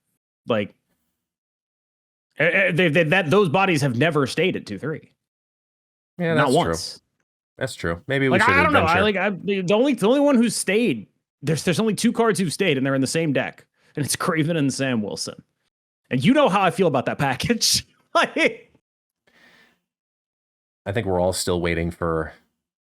like those bodies have never stayed at 2/3. Yeah, not that's once. True. That's true. Maybe we should. I don't know. The only one who's stayed. There's only 2 cards who've stayed, and they're in the same deck, and it's Kraven and Sam Wilson. And you know how I feel about that package. I think we're all still waiting for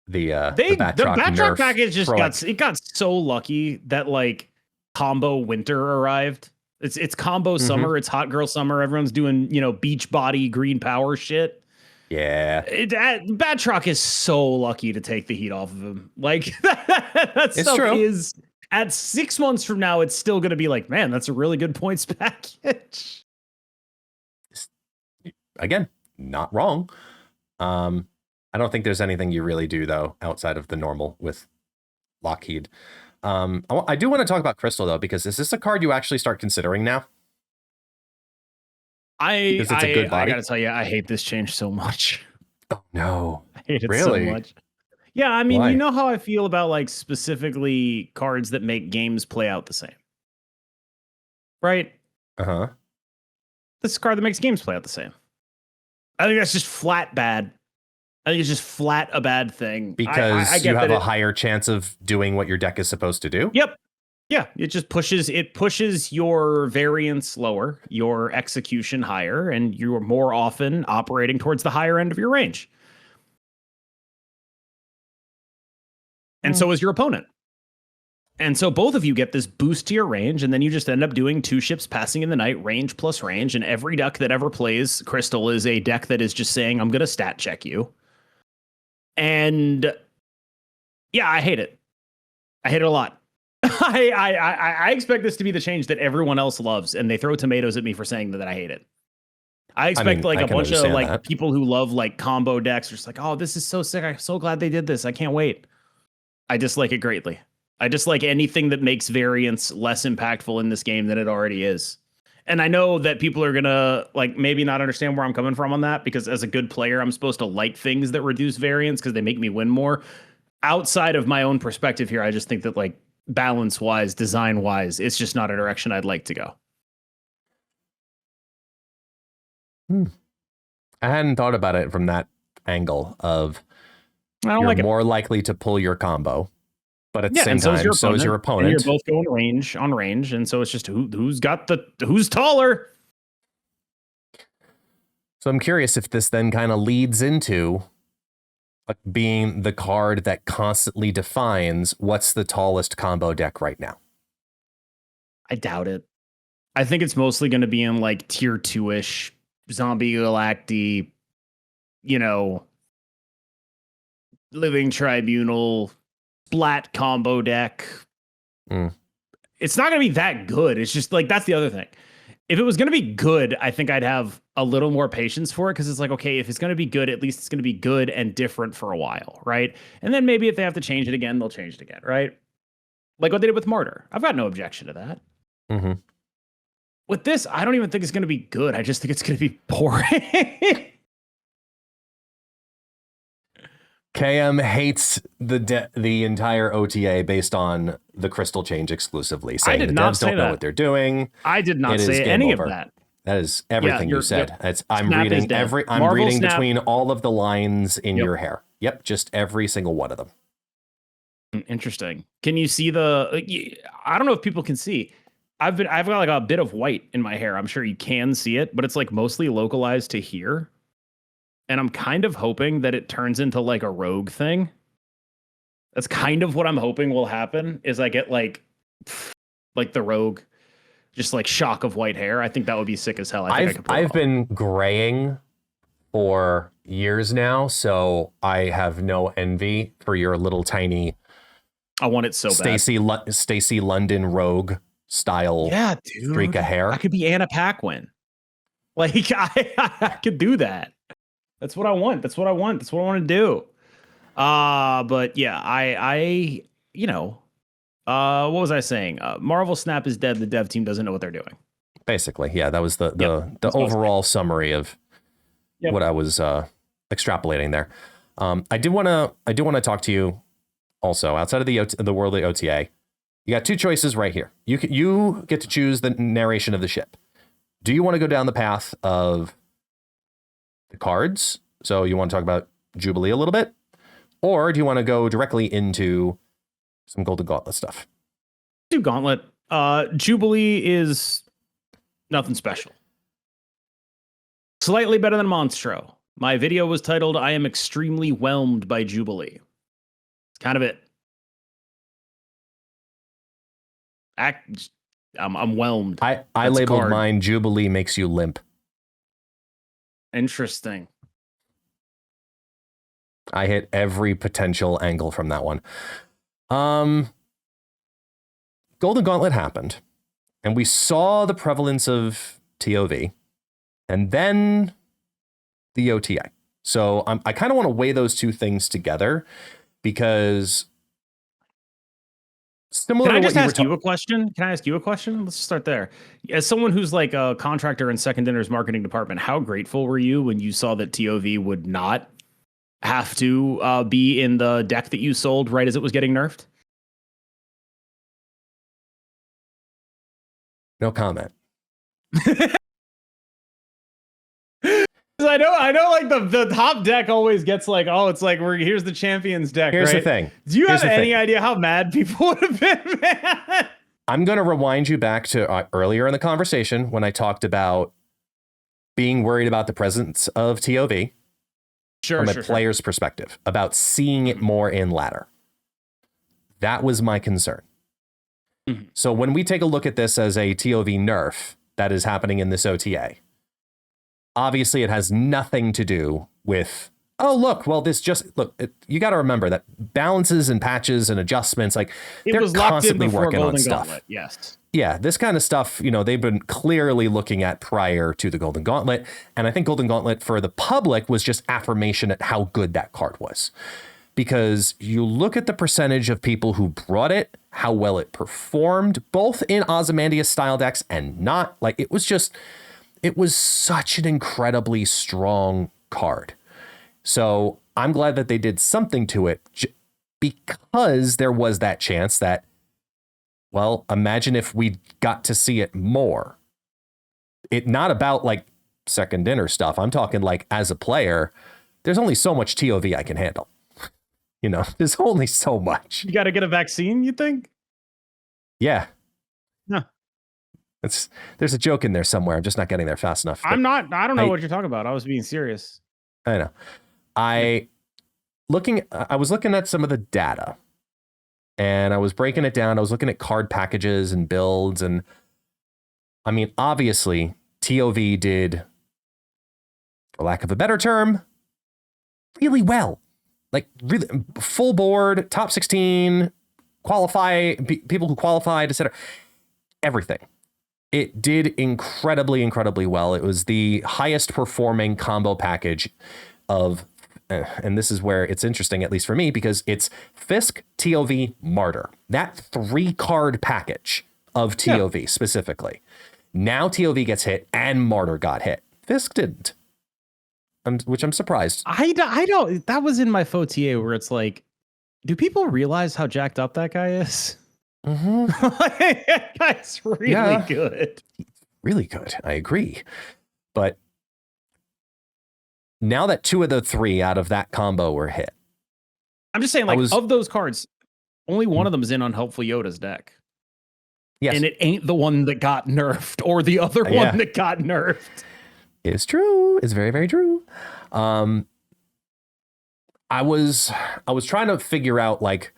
the Batroc package just got so lucky that like combo winter arrived. It's combo summer, it's hot girl summer. Everyone's doing, beach body green power shit. Yeah. Batroc is so lucky to take the heat off of him. Like that stuff is at 6 months from now, it's still gonna be like, man, that's a really good points package. Again, not wrong. I don't think there's anything you really do though outside of the normal with Lockheed. I do want to talk about Crystal though, because is this a card you actually start considering now? Because it's a good body. I gotta tell you, I hate this change so much. Oh no. I hate it so Really? much. Yeah, I mean, Why? you know how I feel about like specifically cards that make games play out the same. Right? Uh-huh. This is a card that makes games play out the same. I think that's just flat bad. I think it's just flat a bad thing. Because I get you have that a higher chance of doing what your deck is supposed to do? Yep. Yeah, it just pushes your variance lower, your execution higher, and you're more often operating towards the higher end of your range. And so is your opponent. And so both of you get this boost to your range, and then you just end up doing 2 ships passing in the night, range plus range, and every deck that ever plays Crystal is a deck that is just saying, I'm going to stat check you. And yeah, I hate it. I hate it a lot. I expect this to be the change that everyone else loves, and they throw tomatoes at me for saying that I hate it. I expect like a bunch of like people who love like combo decks are just like, oh, this is so sick. I'm so glad they did this. I can't wait. I dislike it greatly. I dislike anything that makes variance less impactful in this game than it already is. And I know that people are gonna like maybe not understand where I'm coming from on that, because as a good player, I'm supposed to like things that reduce variance because they make me win more. Outside of my own perspective here, I just think that like balance wise, design wise, it's just not a direction I'd like to go. I hadn't thought about it from that angle of you're like more likely to pull your combo, but at the same time, so is your opponent. And you're both going range, and so it's just who's taller. So I'm curious if this then kind of leads into like being the card that constantly defines what's the tallest combo deck right now. I doubt it. I think it's mostly going to be in like tier 2-ish, Zombie Galacti, Living Tribunal, Splat combo deck. It's not going to be that good. It's just like, that's the other thing. If it was going to be good, I think I'd have a little more patience for it, because it's like, okay, if it's going to be good, at least it's going to be good and different for a while, right? And then maybe if they have to change it again, they'll change it again, right? Like what they did with Martyr. I've got no objection to that. Mm-hmm. With this, I don't even think it's going to be good. I just think it's going to be boring. KM hates the entire OTA based on the Crystal change exclusively, saying the devs don't know what they're doing. I did not say any of that. That is everything you said. I'm reading between all of the lines in your hair. Yep, just every single one of them. Interesting. Can you see I don't know if people can see. I've got like a bit of white in my hair. I'm sure you can see it, but it's like mostly localized to here. And I'm kind of hoping that it turns into like a rogue thing. That's kind of what I'm hoping will happen, is I get like the rogue, just like shock of white hair. I think that would be sick as hell. I've been graying for years now, so I have no envy for your little tiny. I want it so bad. Stacey London rogue style. Yeah, dude. Streak of hair. I could be Anna Paquin. Like I could do that. That's what I want. That's what I want to do. But yeah, what was I saying? Marvel Snap is dead. The dev team doesn't know what they're doing. Basically, yeah, that was the overall summary of what I was extrapolating there. I did want to talk to you also outside of the world of the OTA. You got 2 choices right here. You get to choose the narration of the ship. Do you want to go down the path of the cards? So you want to talk about Jubilee a little bit? Or do you want to go directly into some Golden Gauntlet stuff? Do Gauntlet. Jubilee is nothing special. Slightly better than Monstro. My video was titled, I am extremely whelmed by Jubilee. It's kind of it. I'm whelmed. I labeled mine Jubilee makes you limp. Interesting. I hit every potential angle from that one. Golden Gauntlet happened, and we saw the prevalence of TOV, and then the OTA. So I kind of want to weigh those 2 things together, because Similar Can I to what just you were ask you a question? Can I ask you a question? Let's start there. As someone who's like a contractor in Second Dinner's marketing department, how grateful were you when you saw that TOV would not have to be in the deck that you sold right as it was getting nerfed? No comment. I know, like the top deck always gets like, oh, it's like here's the champions deck. Here's right? the thing. Do you Here's have the any thing. idea how mad people would have been, man? I'm going to rewind you back to earlier in the conversation when I talked about being worried about the presence of TOV from a player's perspective, about seeing it more in ladder. That was my concern. Mm-hmm. So when we take a look at this as a TOV nerf that is happening in this OTA, obviously it has nothing to do with, oh, look, well, you got to remember that balances and patches and adjustments, like they're constantly working on stuff. Gauntlet, yes. Yeah, this kind of stuff, they've been clearly looking at prior to the Golden Gauntlet. And I think Golden Gauntlet for the public was just affirmation at how good that card was. Because you look at the percentage of people who brought it, how well it performed, both in Ozymandias style decks and not. Like, it was such an incredibly strong card. So I'm glad that they did something to it because there was that chance that, well, imagine if we got to see it more. It not about like Second Dinner stuff. I'm talking like as a player, there's only so much TOV I can handle. There's only so much. You got to get a vaccine, you think? Yeah. No. There's a joke in there somewhere. I'm just not getting there fast enough. I don't know what you're talking about. I was being serious. I know. I was looking at some of the data and I was breaking it down. I was looking at card packages and builds. And I mean, obviously TOV did, for lack of a better term, really well. Like really full board, top 16, people who qualified, etc. Everything. It did incredibly, incredibly well. It was the highest performing combo package of, and this is where it's interesting, at least for me, because it's Fisk, TOV, Martyr. That 3-card package of TOV specifically. Now TOV gets hit and Martyr got hit. Fisk didn't. Which I'm surprised. I don't. That was in my FOTA where it's like, do people realize how jacked up that guy is? Mm-hmm. That guy's really good. Really good. I agree. But now that 2 of the 3 out of that combo were hit. I'm just saying, like, of those cards, only one of them is in Unhelpful Yoda's deck. Yes. And it ain't the one that got nerfed or the other one that got nerfed. It's true. It's very, very true. I was trying to figure out like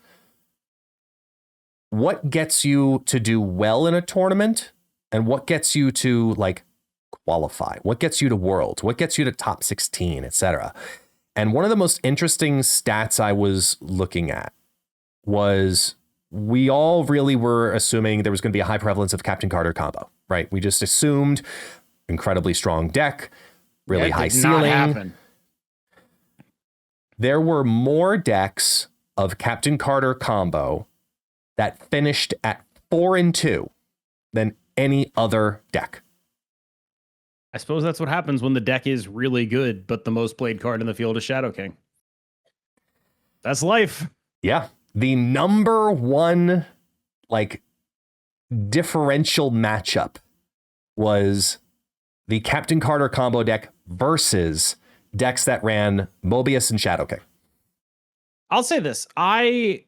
what gets you to do well in a tournament and what gets you to like qualify, what gets you to Worlds, what gets you to top 16, etc. And one of the most interesting stats I was looking at was we all really were assuming there was going to be a high prevalence of Captain Carter combo, right? We just assumed incredibly strong deck, really high ceiling. There were more decks of Captain Carter combo that finished at 4-2 than any other deck. I suppose that's what happens when the deck is really good, but the most played card in the field is Shadow King. That's life. Yeah. The number one like differential matchup was the Captain Carter combo deck versus decks that ran Mobius and Shadow King. I'll say this. I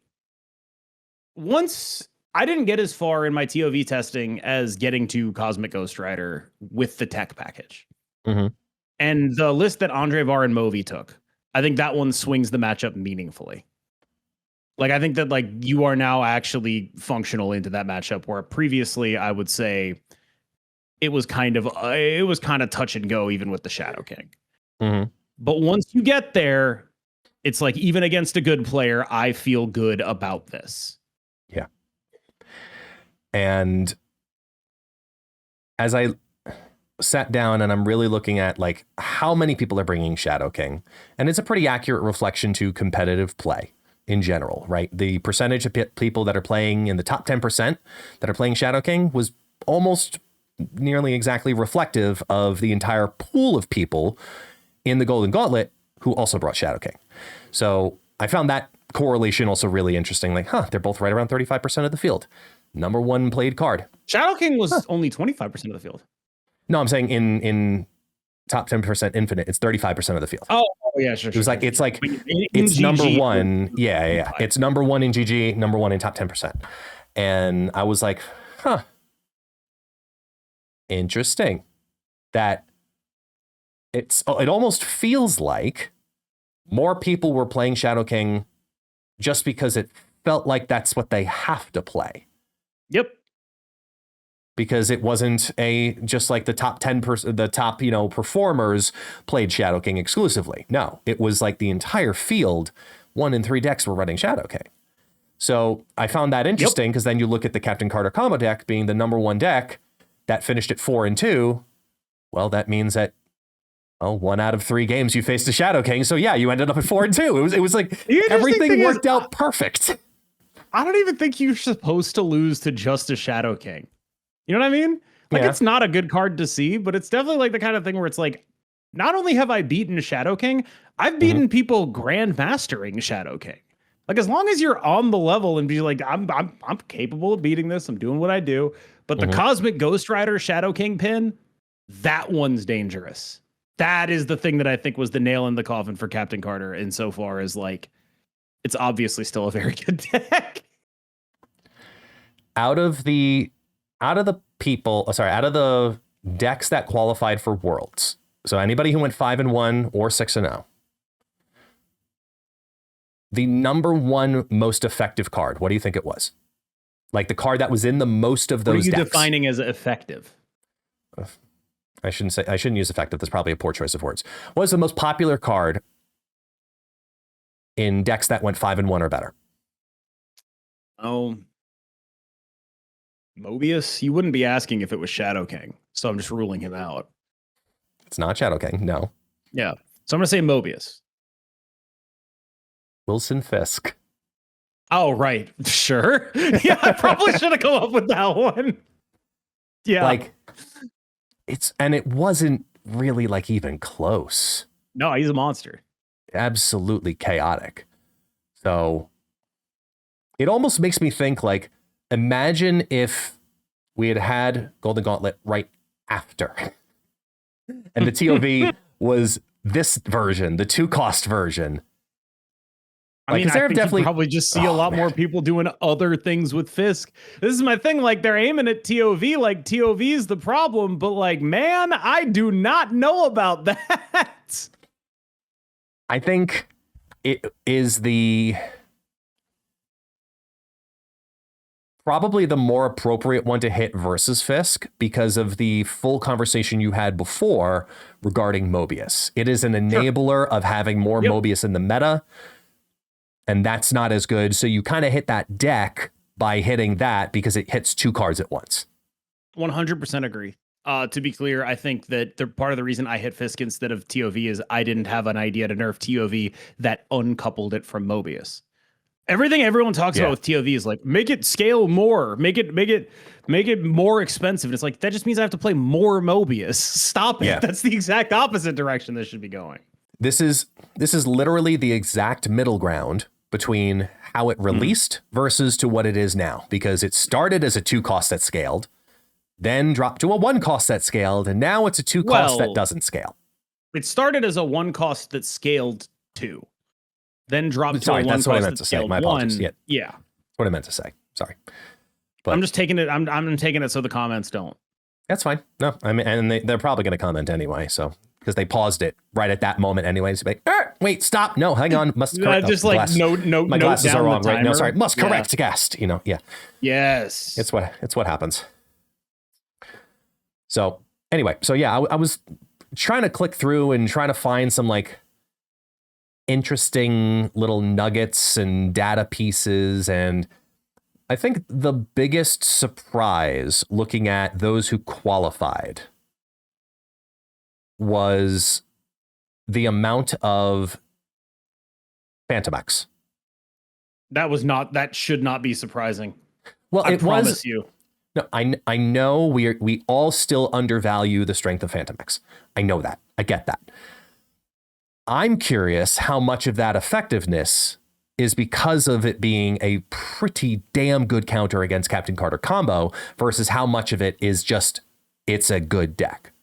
didn't get as far in my TOV testing as getting to Cosmic Ghost Rider with the tech package. Mm-hmm. And the list that Andre Var and Movi took, I think that one swings the matchup meaningfully. Like, I think that like you are now actually functional into that matchup where previously I would say it was kind of touch and go even with the Shadow King. Mm-hmm. But once you get there, it's like even against a good player, I feel good about this. Yeah. And as I sat down and I'm really looking at like how many people are bringing Shadow King, and it's a pretty accurate reflection to competitive play. in general, right? The percentage of people that are playing in the top 10% that are playing Shadow King was almost nearly exactly reflective of the entire pool of people in the Golden Gauntlet who also brought Shadow King. So I found that correlation also really interesting. Like, they're both right around 35% of the field. Number one played card. Shadow King was only 25% of the field. No, I'm saying in top 10% infinite, it's 35% of the field. Oh yeah, sure. It was like, it's like, it's GG, number one. Yeah. It's number one in GG, number one in top 10%. And I was like, interesting that it almost feels like more people were playing Shadow King just because it felt like that's what they have to play. Yep. Because it wasn't just like the top 10%, the top, performers played Shadow King exclusively. No, it was like the entire field, 1 in 3 decks were running Shadow King. So I found that interesting because then you look at the Captain Carter combo deck being the number one deck that finished at 4-2. Well, that means that 1 out of 3 games you faced a Shadow King. So yeah, you ended up at 4-2. It was like everything worked out perfect. I don't even think you're supposed to lose to just a Shadow King. You know what I mean? Like, it's not a good card to see, but it's definitely like the kind of thing where it's like, not only have I beaten Shadow King, I've beaten people grandmastering Shadow King. Like, as long as you're on the level and be like, I'm capable of beating this, I'm doing what I do. But the Cosmic Ghost Rider Shadow King pin, that one's dangerous. That is the thing that I think was the nail in the coffin for Captain Carter insofar as, like, it's obviously still a very good deck. Out of the decks that qualified for Worlds, so anybody who went 5-1 or 6-0, the number one most effective card, what do you think it was? Like the card that was in the most of those decks. What are you defining as effective? I shouldn't use effective. That's probably a poor choice of words. What was the most popular card in decks that went 5-1 or better? Oh, Mobius? You wouldn't be asking if it was Shadow King, so I'm just ruling him out. It's not Shadow King, no. Yeah, so I'm going to say Mobius. Wilson Fisk. Oh, right. Sure. Yeah, I probably should have come up with that one. Yeah. Like, it wasn't really like even close. No, he's a monster. Absolutely chaotic. So it almost makes me think, like, imagine if we had Golden Gauntlet right after. And the TOV was this version, the 2-cost version. I mean, I think you probably just see a lot more people doing other things with Fisk. This is my thing. Like, they're aiming at TOV. Like, TOV is the problem. But, like, man, I do not know about that. I think it is probably the more appropriate one to hit versus Fisk because of the full conversation you had before regarding Mobius. It is an enabler of having more Mobius in the meta. And that's not as good. So you kind of hit that deck by hitting that because it hits 2 cards at once. 100% agree. To be clear, I think that part of the reason I hit Fisk instead of TOV is I didn't have an idea to nerf TOV that uncoupled it from Mobius. Everything everyone talks about with TOV is like, make it scale more, make it more expensive. And it's like, that just means I have to play more Mobius. Stop it. Yeah. That's the exact opposite direction this should be going. This is literally the exact middle ground between how it released versus to what it is now, because it started as a 2-cost that scaled, then dropped to a 1-cost that scaled, and now it's a 2-cost that doesn't scale. It started as a 1-cost that scaled 2, then dropped to a 1-cost that's what I meant to say. My apologies. 1. Yeah. That's what I meant to say. Sorry. But I'm just taking it. I'm taking it so the comments don't. That's fine. No, I mean, and they're probably going to comment anyway, so. Because they paused it right at that moment anyways. Like, wait, stop. No, hang on. Must correct. Just like, my glasses are wrong, right? No, sorry. Must correct guest. Yeah. Yes. It's what happens. So anyway, I was trying to click through and trying to find some like interesting little nuggets and data pieces. And I think the biggest surprise looking at those who qualified was the amount of Phantom X. That should not be surprising. Well, I it promise was. you. No, I know we all still undervalue the strength of Phantom X. I know that. I get that. I'm curious how much of that effectiveness is because of it being a pretty damn good counter against Captain Carter combo versus how much of it is just it's a good deck.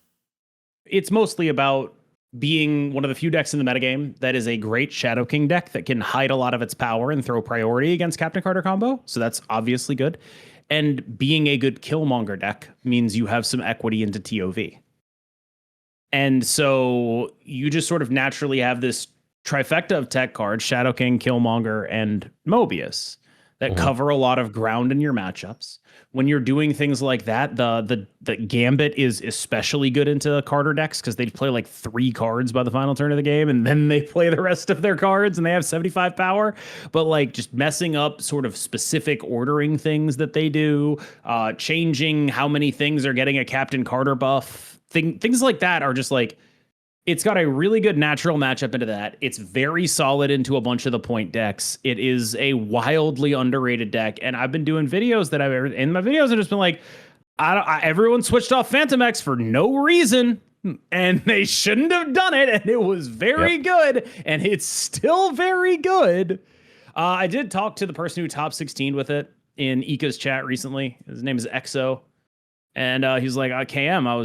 It's mostly about being one of the few decks in the metagame that is a great Shadow King deck that can hide a lot of its power and throw priority against Captain Carter combo. So that's obviously good. And being a good Killmonger deck means you have some equity into TOV. And so you just sort of naturally have this trifecta of tech cards, Shadow King, Killmonger, and Mobius, that cover a lot of ground in your matchups. When you're doing things like that, the Gambit is especially good into Carter decks because they play like 3 cards by the final turn of the game, and then they play the rest of their cards, and they have 75 power. But like just messing up sort of specific ordering things that they do, changing how many things are getting a Captain Carter buff, things like that are just like, it's got a really good natural matchup into that. It's very solid into a bunch of the point decks. It is a wildly underrated deck. And I've been doing videos that in my videos, I've just been like, everyone switched off Phantom X for no reason. And they shouldn't have done it. And it was very good. And it's still very good. I did talk to the person who top 16 with it in Ika's chat recently. His name is EXO. And he's like, KM, I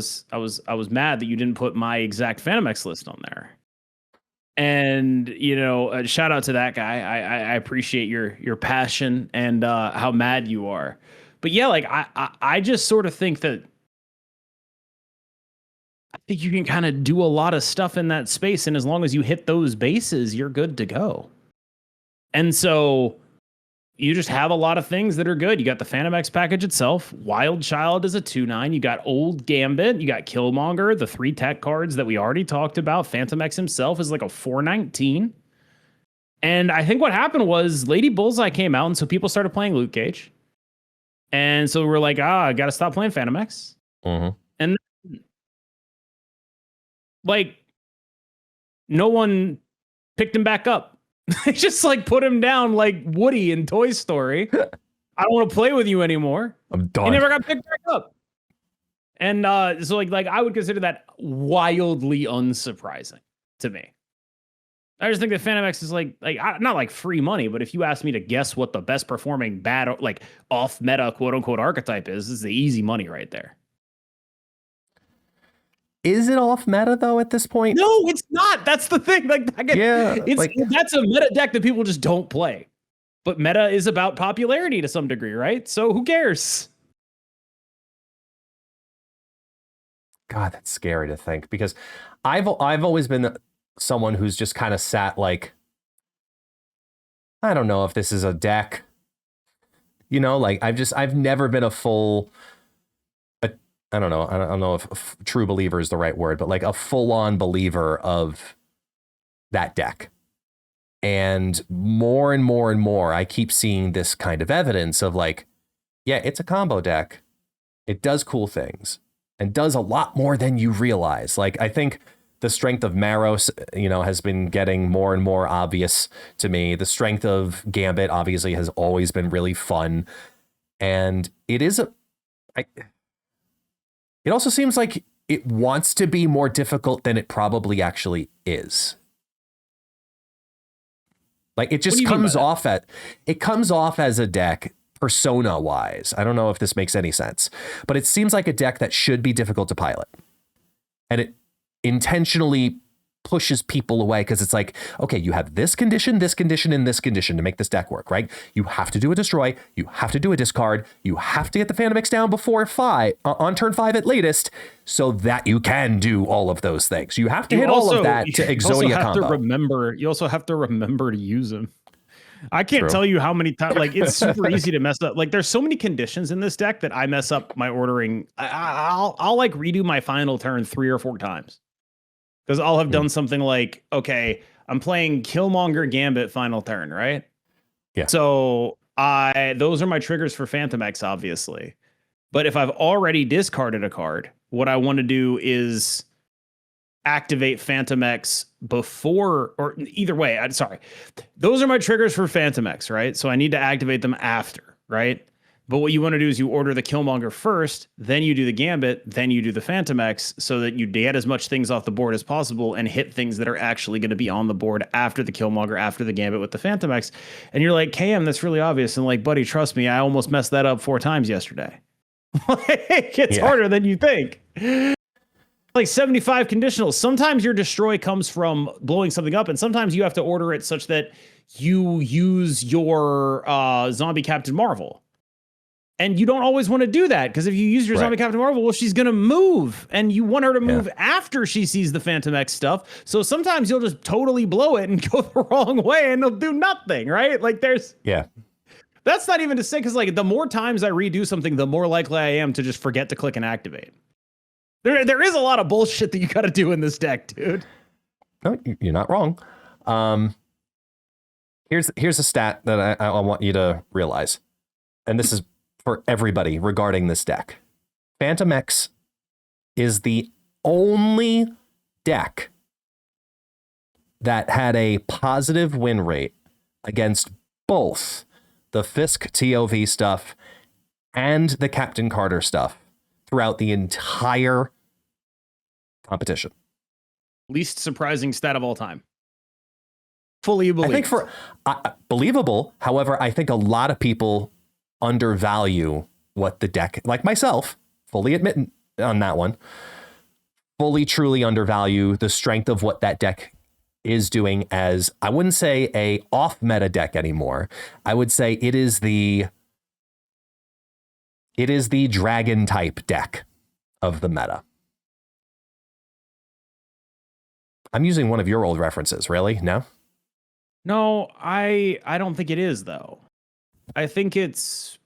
was mad that you didn't put my exact Phantom X list on there. And, you know, shout out to that guy. I appreciate your passion and how mad you are. But yeah, like I just sort of think that I think you can kind of do a lot of stuff in that space. And as long as you hit those bases, you're good to go. And so you just have a lot of things that are good. You got the Phantom X package itself. Wild Child is a 2/9. You got Old Gambit. You got Killmonger, the 3 tech cards that we already talked about. Phantom X himself is like a 4/19. And I think what happened was Lady Bullseye came out, and so people started playing Luke Cage. And so we're like, I got to stop playing Phantom X. And then, like, no one picked him back up. They just like put him down like Woody in Toy Story. I don't want to play with you anymore. I'm done. He never got picked back up. And so like I would consider that wildly unsurprising to me. I just think that Phantom X is like not like free money, but if you ask me to guess what the best performing bad like off meta quote unquote archetype is, this is the easy money right there. Is it off meta though at this point? No, it's not. That's the thing. Like, that's a meta deck that people just don't play. But meta is about popularity to some degree, right? So who cares? God, that's scary to think because I've always been someone who's just kind of sat like, I don't know if this is a deck. You know, like I've never been a full. I don't know. I don't know if true believer is the right word, but like a full-on believer of that deck. And more and more and more, I keep seeing this kind of evidence of like, yeah, it's a combo deck. It does cool things and does a lot more than you realize. Like, I think the strength of Maros, you know, has been getting more and more obvious to me. The strength of Gambit obviously has always been really fun. And it is it also seems like it wants to be more difficult than it probably actually is. Like it just comes off as a deck persona wise. I don't know if this makes any sense, but it seems like a deck that should be difficult to pilot. And it intentionally pushes people away because it's like, okay, you have this condition, and this condition to make this deck work, right? You have to do a destroy, you have to do a discard, you have to get the Phantom X down before on turn 5 at latest, so that you can do all of those things. You have to hit all of that to Exodia combo. You also have to remember to use them. I can't tell you how many times, like, it's super easy to mess up. Like, there's so many conditions in this deck that I mess up my ordering. I'll like redo my final turn 3 or 4 times. Because I'll have done something like, okay, I'm playing Killmonger Gambit final turn, right? Yeah. So those are my triggers for Phantom X, obviously. But if I've already discarded a card, what I want to do is activate Phantom X before, or either way, I'm sorry. Those are my triggers for Phantom X, right? So I need to activate them after, right? But what you want to do is you order the Killmonger first, then you do the Gambit, then you do the Phantom X, so that you get as much things off the board as possible and hit things that are actually going to be on the board after the Killmonger, after the Gambit with the Phantom X. And you're like, KM, that's really obvious. And like, buddy, trust me, I almost messed that up 4 times yesterday. It's harder than you think. Like 75 conditionals. Sometimes your destroy comes from blowing something up, and sometimes you have to order it such that you use your zombie Captain Marvel. And you don't always want to do that, because if you use your zombie Captain Marvel, well, she's going to move, and you want her to move after she sees the Phantom X stuff. So sometimes you'll just totally blow it and go the wrong way, and it'll do nothing, right? Like there's... Yeah. That's not even to say, because like the more times I redo something, the more likely I am to just forget to click and activate. There is a lot of bullshit that you got to do in this deck, dude. No, you're not wrong. Here's a stat that I want you to realize, and this is for everybody regarding this deck. Phantom X is the only deck that had a positive win rate against both the Fisk TOV stuff and the Captain Carter stuff throughout the entire competition. Least surprising stat of all time. Fully believed. I think believable. However, I think a lot of people undervalue what the deck, like myself, fully admit on that one, fully truly undervalue the strength of what that deck is doing as, I wouldn't say a off meta deck anymore. I would say it is the dragon type deck of the meta. I'm using one of your old references, really? No? No, I don't think it is, though. I think it's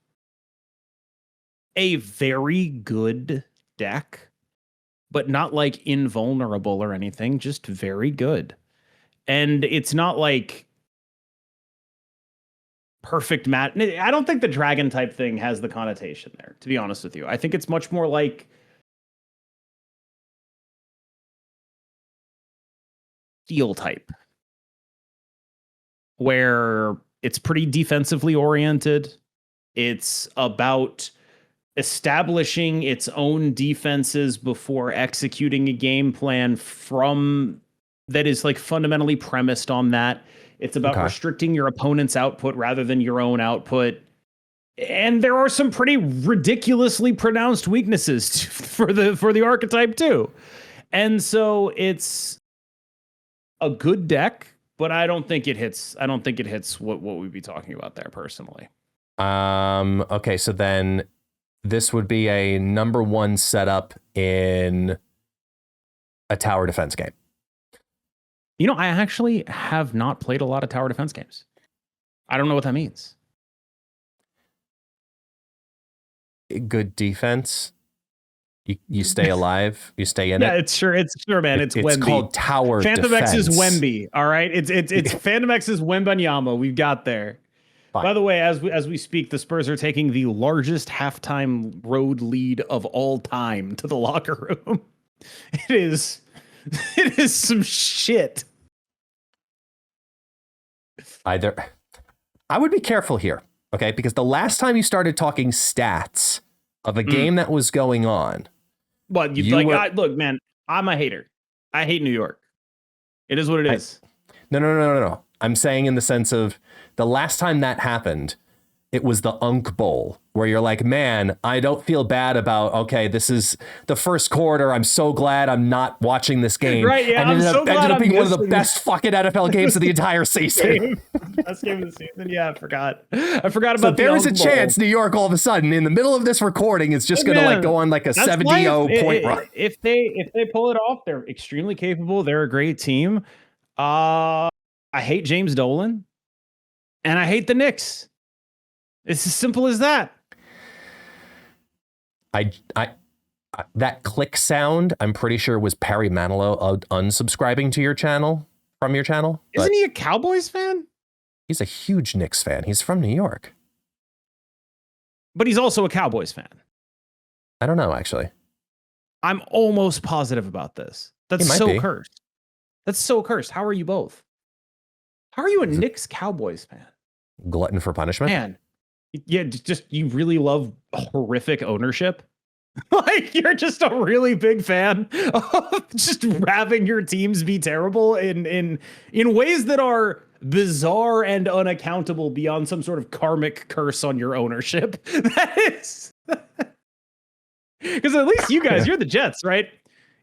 a very good deck, but not like invulnerable or anything, just very good. And it's not like perfect mat. I don't think the dragon type thing has the connotation there, to be honest with you. I think it's much more like steel type, where it's pretty defensively oriented. It's about establishing its own defenses before executing a game plan from that is like fundamentally premised on that. It's about restricting your opponent's output rather than your own output. And there are some pretty ridiculously pronounced weaknesses for the archetype too. And so it's a good deck, but I don't think it hits what we'd be talking about there personally. Okay, so then this would be a number 1 setup in a tower defense game. You know, I actually have not played a lot of tower defense games. I don't know what that means. Good defense. You stay alive. You stay in it. Yeah, it's sure, man. It's Wemby. Called tower Phantom defense. X is Wemby. All right, it's Phantom X is Wembanyama. We've got there. Fine. By the way, as we speak, the Spurs are taking the largest halftime road lead of all time to the locker room. It is some shit. I would be careful here, okay? Because the last time you started talking stats of a game that was going on, what look, man, I'm a hater. I hate New York. It is what it is. No. I'm saying in the sense of the last time that happened, it was the Unk Bowl, where you're like, man, I don't feel bad about, okay, this is the first quarter. I'm so glad I'm not watching this game. Right, yeah, and ended up being one of the best fucking NFL games of the entire season. Best game of the season. Yeah, I forgot about so there is a chance New York all of a sudden in the middle of this recording is just going to go on like a 70-0 point run. If they pull it off, they're extremely capable. They're a great team. I hate James Dolan and I hate the Knicks. It's as simple as that. I that click sound, I'm pretty sure was Perry Manilow unsubscribing to your channel from your channel. Isn't he a Cowboys fan? He's a huge Knicks fan. He's from New York. But he's also a Cowboys fan. I don't know, actually. I'm almost positive about this. That's so cursed. That's so cursed. How are you both? How are you a Knicks Cowboys fan? Glutton for punishment. Man, yeah, just you really love horrific ownership. Like you're just a really big fan of just having your teams be terrible in ways that are bizarre and unaccountable beyond some sort of karmic curse on your ownership. That is because at least you guys, you're the Jets, right?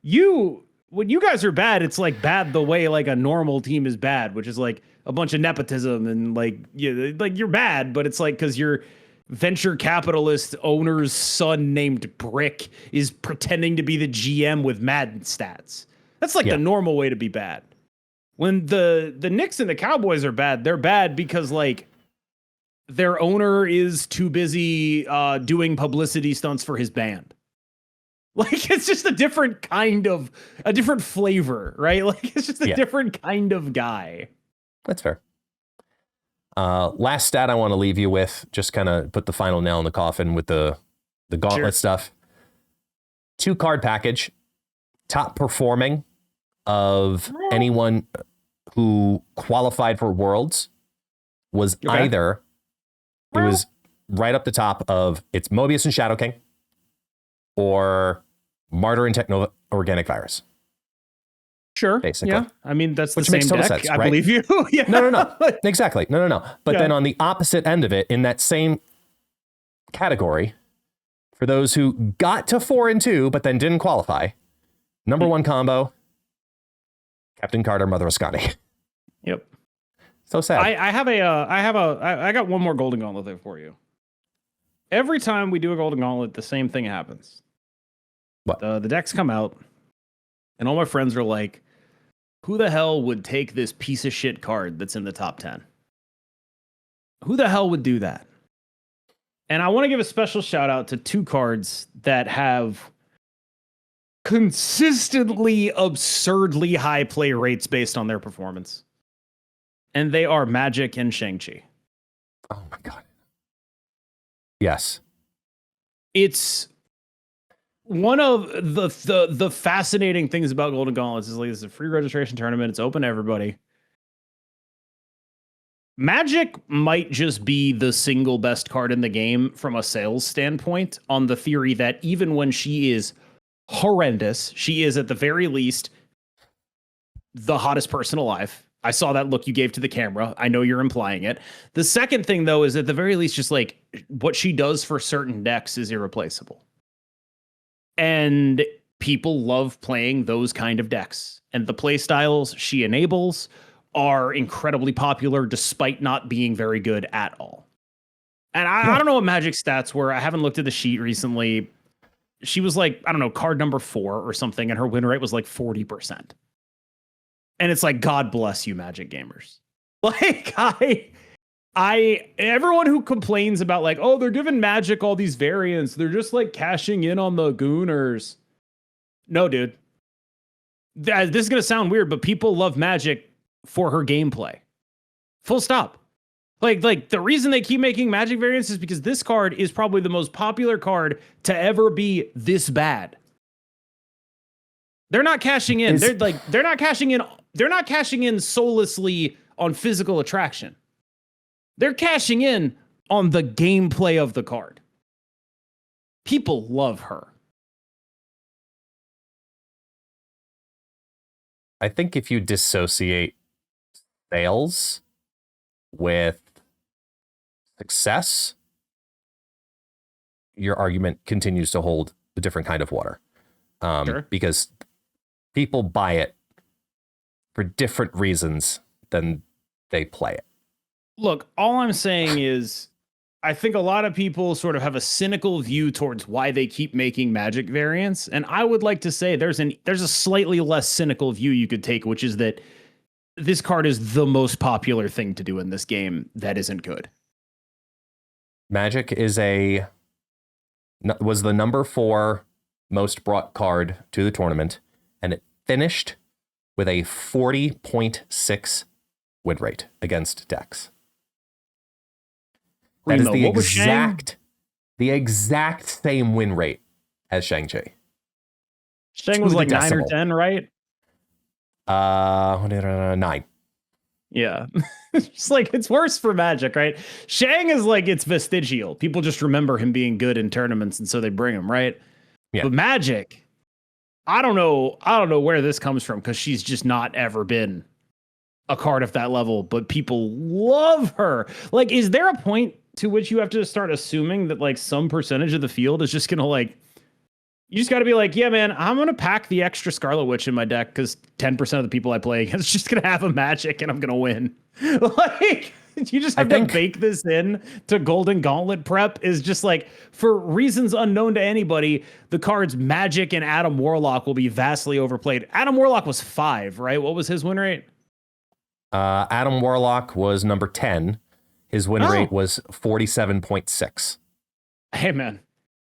When you guys are bad, it's like bad the way like a normal team is bad, which is like a bunch of nepotism and like you're bad, but it's like because you're venture capitalist owner's son named Brick is pretending to be the GM with Madden stats. That's like the normal way to be bad. When the Knicks and the Cowboys are bad, they're bad because like their owner is too busy doing publicity stunts for his band. Like it's just a different flavor, right? Like it's just a different kind of guy. That's fair. Last stat I want to leave you with, just kind of put the final nail in the coffin with the gauntlet stuff. 2-card package, top performing of anyone who qualified for Worlds was either, it was right up the top of it's Mobius and Shadow King or Martyr and Techno-Organic Virus. Sure. Basically. Yeah. I mean, that's Which the makes same total deck. sense, I right? believe you. Yeah. No. Exactly. No. But then on the opposite end of it, in that same category, for those who got to 4 and 2, but then didn't qualify, number 1 combo, Captain Carter, Mother Askani. Yep. So sad. I got one more Golden Gauntlet there for you. Every time we do a Golden Gauntlet, the same thing happens. What? The decks come out, and all my friends are like, who the hell would take this piece of shit card that's in the top 10? Who the hell would do that? And I want to give a special shout out to 2 cards that have consistently absurdly high play rates based on their performance. And they are Magic and Shang-Chi. Oh my God. Yes. It's one of the fascinating things about Golden Gauntlets is like it's a free registration tournament. It's open to everybody. Magic might just be the single best card in the game from a sales standpoint, on the theory that even when she is horrendous, she is at the very least the hottest person alive. I saw that look you gave to the camera. I know you're implying it. The second thing, though, is at the very least, just like what she does for certain decks is irreplaceable. And people love playing those kind of decks. And the play styles she enables are incredibly popular despite not being very good at all. And I don't know what Magic stats were. I haven't looked at the sheet recently. She was like, I don't know, card number 4 or something, and her win rate was like 40%. And it's like, God bless you, Magic gamers. Like, everyone who complains about like, oh, they're giving Magic all these variants, they're just like cashing in on the Gooners. No, dude. This is going to sound weird, but people love Magic for her gameplay. Full stop. Like the reason they keep making Magic variants is because this card is probably the most popular card to ever be this bad. They're not cashing in. They're not cashing in. They're not cashing in soullessly on physical attraction. They're cashing in on the gameplay of the card. People love her. I think if you dissociate sales with success, your argument continues to hold a different kind of water. Sure. Because people buy it for different reasons than they play it. Look, all I'm saying is I think a lot of people sort of have a cynical view towards why they keep making Magic variants. And I would like to say there's a slightly less cynical view you could take, which is that this card is the most popular thing to do in this game that isn't good. Magic was the number 4 most brought card to the tournament, and it finished with a 40.6 win rate against decks. That is the exact same win rate as Shang-Chi. Shang was like 9 or decimal. 10, right? 9. Yeah. It's like, it's worse for Magic, right? Shang is like, it's vestigial. People just remember him being good in tournaments, and so they bring him, right? Yeah. But Magic, I don't know where this comes from, because she's just not ever been a card of that level, but people love her. Like, is there a point to which you have to start assuming that like some percentage of the field is just gonna like, you just got to be like, yeah, man, I'm going to pack the extra Scarlet Witch in my deck because 10% of the people I play against just going to have a Magic and I'm going to win. Like, you just have to bake this in to Golden Gauntlet prep is just like, for reasons unknown to anybody, the cards Magic and Adam Warlock will be vastly overplayed. Adam Warlock was 5, right? What was his win rate? Adam Warlock was number 10. His win rate was 47.6. Hey, man.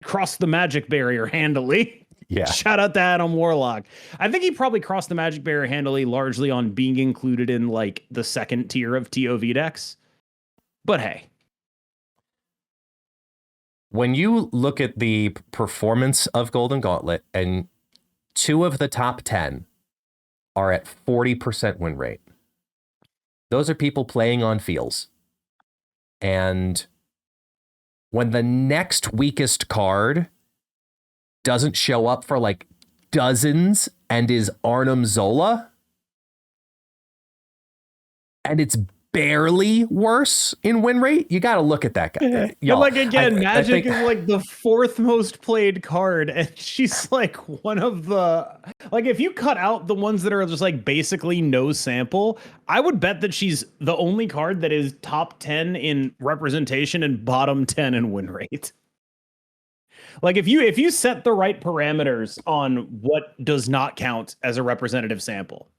Crossed the Magic barrier handily. Yeah. Shout out to Adam Warlock. I think he probably crossed the Magic barrier handily largely on being included in like the second tier of TOV decks. But hey. When you look at the performance of Golden Gauntlet, and 2 of the top 10 are at 40% win rate. Those are people playing on fields. And when the next weakest card doesn't show up for like dozens and is Arnim Zola, and it's barely worse in win rate, you got to look at that guy. But like, again, Magic is like the 4th most played card, and she's like one of the, like, if you cut out the ones that are just like basically no sample, I would bet that she's the only card that is top 10 in representation and bottom 10 in win rate. Like, if you set the right parameters on what does not count as a representative sample,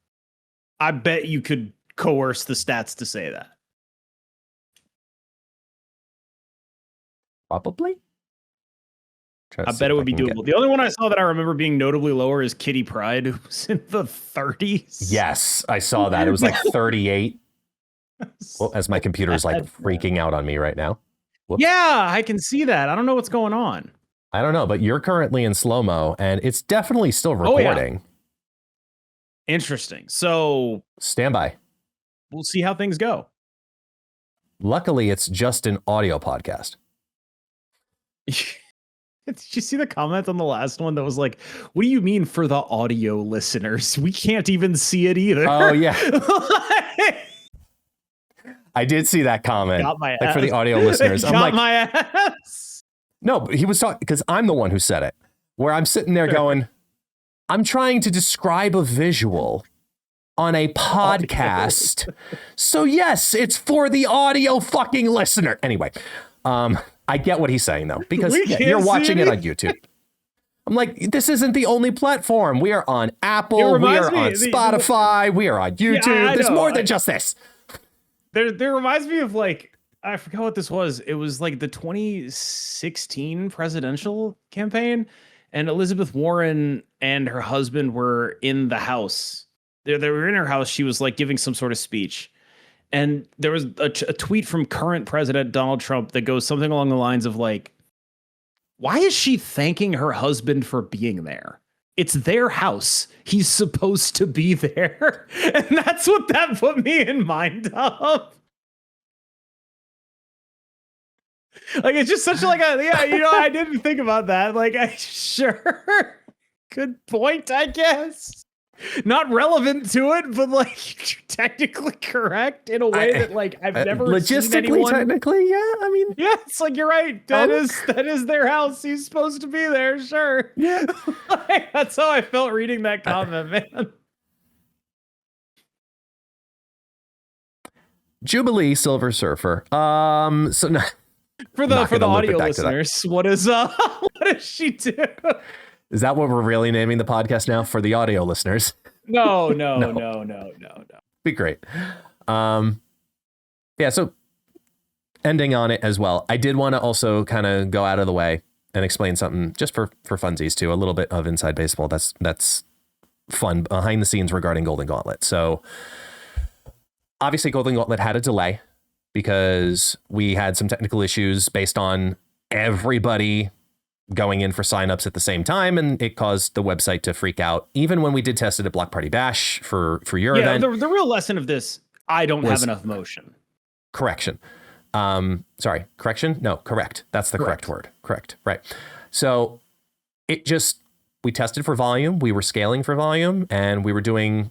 I bet you could coerce the stats to say that. Probably. I bet it would be doable. The only one I saw that I remember being notably lower is Kitty Pryde, who was in the 30s. Yes, I saw that. It was like 38. Well, as my computer is like freaking out on me right now. Whoops. Yeah, I can see that. I don't know what's going on. I don't know, but you're currently in slow-mo, and it's definitely still recording. Oh, yeah. Interesting. So stand by. We'll see how things go. Luckily, it's just an audio podcast. Did you see the comment on the last one that was like, what do you mean for the audio listeners? We can't even see it either. Oh, yeah. I did see that comment. Got my like ass. For the audio listeners. I'm like, my ass. No, but he was talking because I'm the one who said it, where I'm sitting there going, I'm trying to describe a visual on a podcast. So yes, it's for the audio fucking listener. Anyway, I get what he's saying though, because you're watching it on YouTube. I'm like, this isn't the only platform. We are on Apple, we are on Spotify, we are on YouTube. Yeah, there's more than just this. There reminds me of like, I forgot what this was. It was like the 2016 presidential campaign, and Elizabeth Warren and her husband were in the house. They were in her house. She was like giving some sort of speech. And there was a tweet from current President Donald Trump that goes something along the lines of like, why is she thanking her husband for being there? It's their house. He's supposed to be there. And that's what that put me in mind of. Like, it's just such like a, yeah, you know, I didn't think about that. Like, sure. Good point, I guess. Not relevant to it, but like technically correct in a way that like I've never logistically seen anyone... technically, yeah. I mean, yeah, it's like you're right. That is their house. He's supposed to be there, sure. Yeah, like, that's how I felt reading that comment, man. Jubilee Silver Surfer. So no, for the audio listeners, what does she do? Is that what we're really naming the podcast now for the audio listeners? No. Be great. Yeah, so ending on it as well. I did want to also kind of go out of the way and explain something just for funsies too, a little bit of inside baseball. That's fun behind the scenes regarding Golden Gauntlet. So obviously Golden Gauntlet had a delay because we had some technical issues based on everybody going in for signups at the same time, and it caused the website to freak out. Even when we did test it at Block Party Bash for your event. The real lesson of this, I don't have enough motion. Correction. Sorry, correction? No, correct. That's the correct word. Correct. Right. So we tested for volume. We were scaling for volume, and we were doing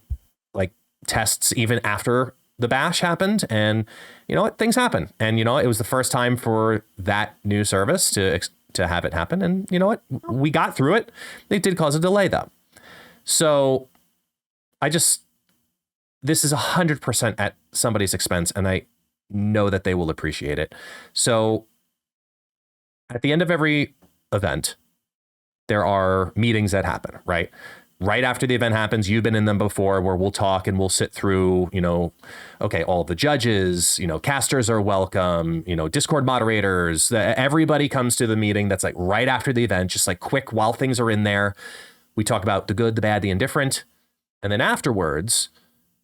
like tests even after the bash happened. And you know what? Things happen. And you know, it was the first time for that new service to have it happen. And you know what? We got through it. It did cause a delay though. So this is 100% at somebody's expense, and I know that they will appreciate it. So at the end of every event, there are meetings that happen, right? Right after the event happens, you've been in them before, where we'll talk and we'll sit through, you know, okay, all the judges, you know, casters are welcome, you know, Discord moderators, everybody comes to the meeting. That's like right after the event, just like quick while things are in there. We talk about the good, the bad, the indifferent. And then afterwards,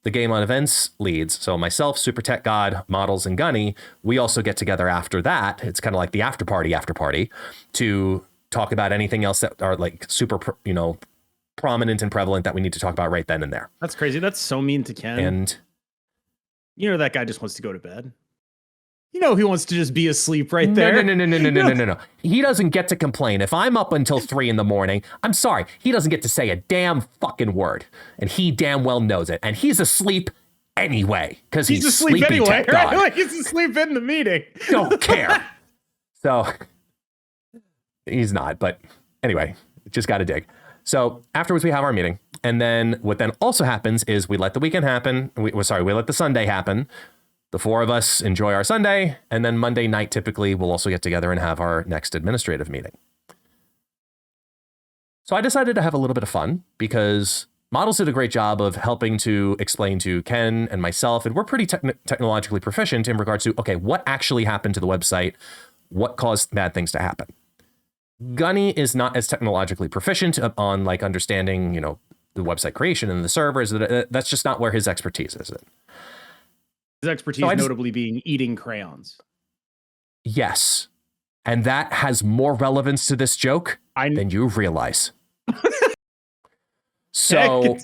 the Game on Events leads, so myself, Super Tech God, Models, and Gunny, we also get together after that. It's kind of like the after party to talk about anything else that are like super, you know, prominent and prevalent that we need to talk about right then and there. That's crazy. That's so mean to Ken. And you know, that guy just wants to go to bed. You know, he wants to just be asleep right there. No. He doesn't get to complain. If I'm up until 3 a.m, I'm sorry, he doesn't get to say a damn fucking word. And he damn well knows it. And he's asleep anyway, because he's asleep anyway, right? Like he's asleep in the meeting. Don't care. So he's not, but anyway, just got to dig. So afterwards we have our meeting. And then what then also happens is we let the weekend happen. We let the Sunday happen. The 4 of us enjoy our Sunday, and then Monday night, typically, we'll also get together and have our next administrative meeting. So I decided to have a little bit of fun because Models did a great job of helping to explain to Ken and myself, and we're pretty technologically proficient in regards to, okay, what actually happened to the website? What caused bad things to happen? Gunny is not as technologically proficient on like understanding, you know, the website creation and the servers. That's just not where his expertise is. His expertise notably being eating crayons. Yes. And that has more relevance to this joke than you realize. So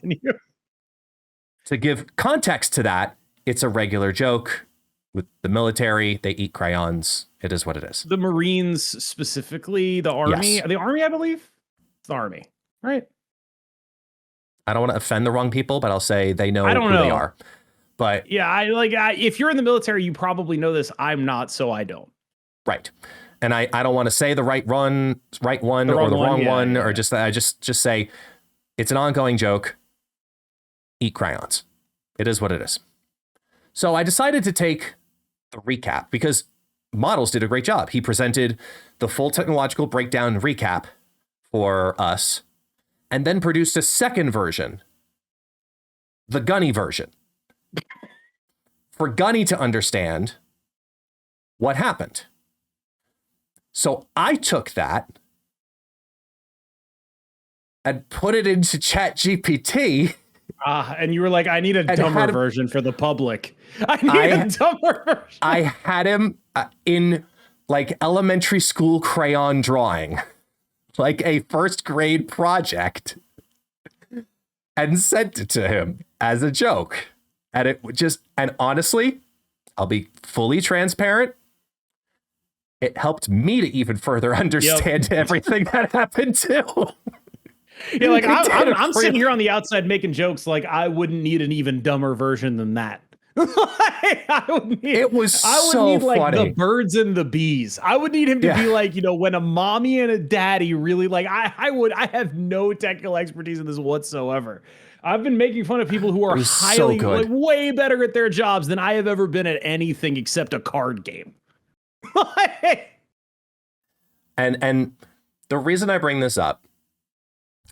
to give context to that, it's a regular joke. With the military, they eat crayons. It is what it is. The Marines specifically, the Army. Yes. The Army, I believe. It's the Army, right? I don't want to offend the wrong people, but I'll say they know who they are. But yeah, if you're in the military, you probably know this. I'm not, so I don't. Right. And I don't want to say the right one or the wrong one, or just say it's an ongoing joke. Eat crayons. It is what it is. So I decided to take the recap because Models did a great job. He presented the full technological breakdown recap for us and then produced a second version, the Gunny version, for Gunny to understand what happened. So I took that and put it into ChatGPT. And you were like, I need a dumber version for the public. I need a dumber version. I had him in like elementary school crayon drawing, like a first grade project, and sent it to him as a joke. And honestly, I'll be fully transparent. It helped me to even further understand everything that happened too. Yeah, like I'm sitting here on the outside making jokes like I wouldn't need an even dumber version than that. I would need like the birds and the bees. I would need him to be like, you know, when a mommy and a daddy really like I have no technical expertise in this whatsoever. I've been making fun of people who are highly like way better at their jobs than I have ever been at anything except a card game. And the reason I bring this up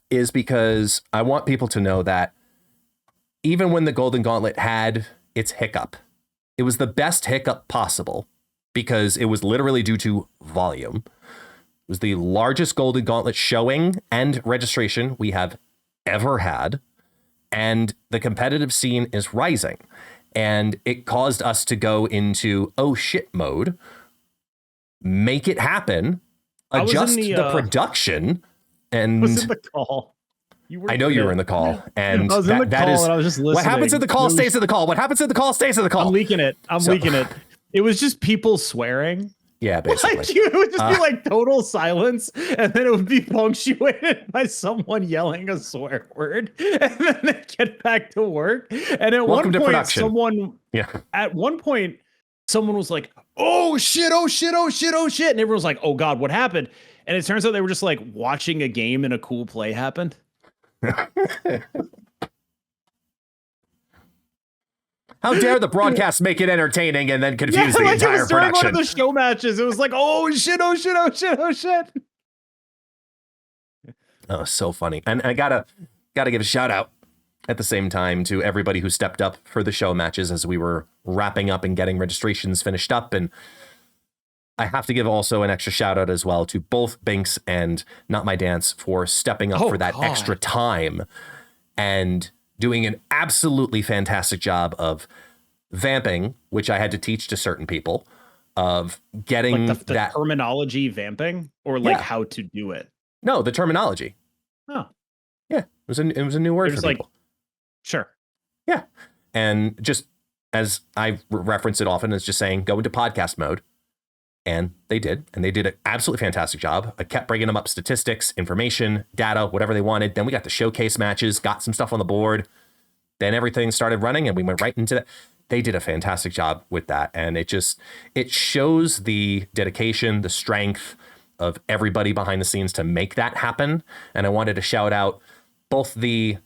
is because I want people to know that even when the Golden Gauntlet had its hiccup, it was the best hiccup possible because it was literally due to volume. It was the largest Golden Gauntlet showing and registration we have ever had. And the competitive scene is rising. And it caused us to go into oh shit mode, make it happen, adjust the production. And I was in the call. I know you were in the call, and I was in the that call is and I was just listening. what happens in the call stays in the call. What happens in the call stays in the call. I'm leaking it. It was just people swearing. Yeah, basically. Like, it would just be like total silence, and then it would be punctuated by someone yelling a swear word, and then they get back to work. And at one point, someone was like, "Oh shit! Oh shit! Oh shit! Oh shit!" And everyone was like, "Oh god, what happened?" And it turns out they were just like watching a game and a cool play happened. How dare the broadcast make it entertaining and then confuse the entire production? During one of the show matches, it was like, oh shit, oh shit, oh shit, oh shit. Oh, so funny. And I gotta give a shout out at the same time to everybody who stepped up for the show matches as we were wrapping up and getting registrations finished up. And I have to give also an extra shout out as well to both Binks and Not My Dance for stepping up for that extra time and doing an absolutely fantastic job of vamping, which I had to teach to certain people, of getting like the that terminology vamping, or like how to do it. No, the terminology. Oh, yeah, it was a new word for people. Sure. Yeah, and just as I reference it often, it's just saying go into podcast mode. And they did an absolutely fantastic job. I kept bringing them up statistics, information, data, whatever they wanted. Then we got the showcase matches, got some stuff on the board. Then everything started running and we went right into that. They did a fantastic job with that. And it shows the dedication, the strength of everybody behind the scenes to make that happen. And I wanted to shout out both the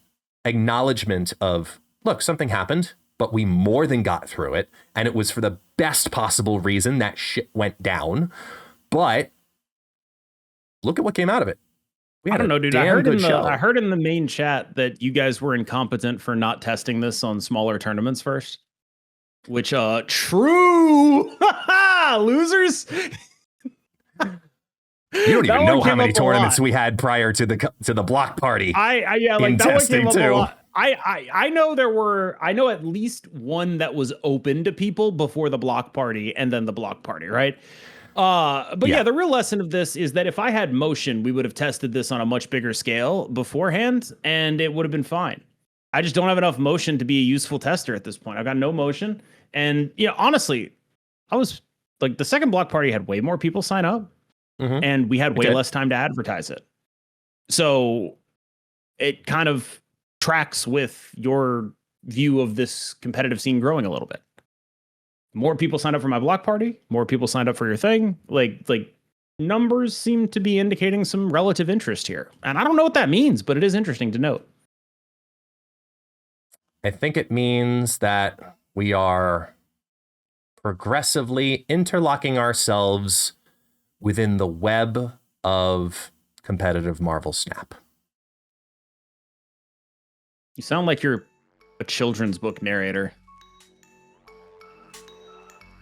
acknowledgement of, look, something happened, but we more than got through it. And it was for the best possible reason that shit went down. But look at what came out of it. I don't know, dude. I heard in the main chat that you guys were incompetent for not testing this on smaller tournaments first. Which, true. Losers. You don't even know how many tournaments we had prior to the block party. That one came up a lot. I know at least one that was open to people before the block party and then the block party, right? But yeah, the real lesson of this is that if I had motion, we would have tested this on a much bigger scale beforehand and it would have been fine. I just don't have enough motion to be a useful tester at this point. I've got no motion. And honestly, I was like, the second block party had way more people sign up and we had way less time to advertise it. So it kind of tracks with your view of this competitive scene growing a little bit. More people signed up for my block party, more people signed up for your thing. Like numbers seem to be indicating some relative interest here. And I don't know what that means, but it is interesting to note. I think it means that we are progressively interlocking ourselves within the web of competitive Marvel Snap. You sound like you're a children's book narrator.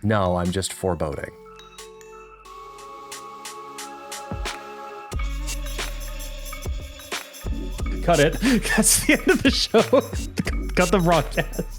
No, I'm just foreboding. Cut it. That's the end of the show. Cut the broadcast.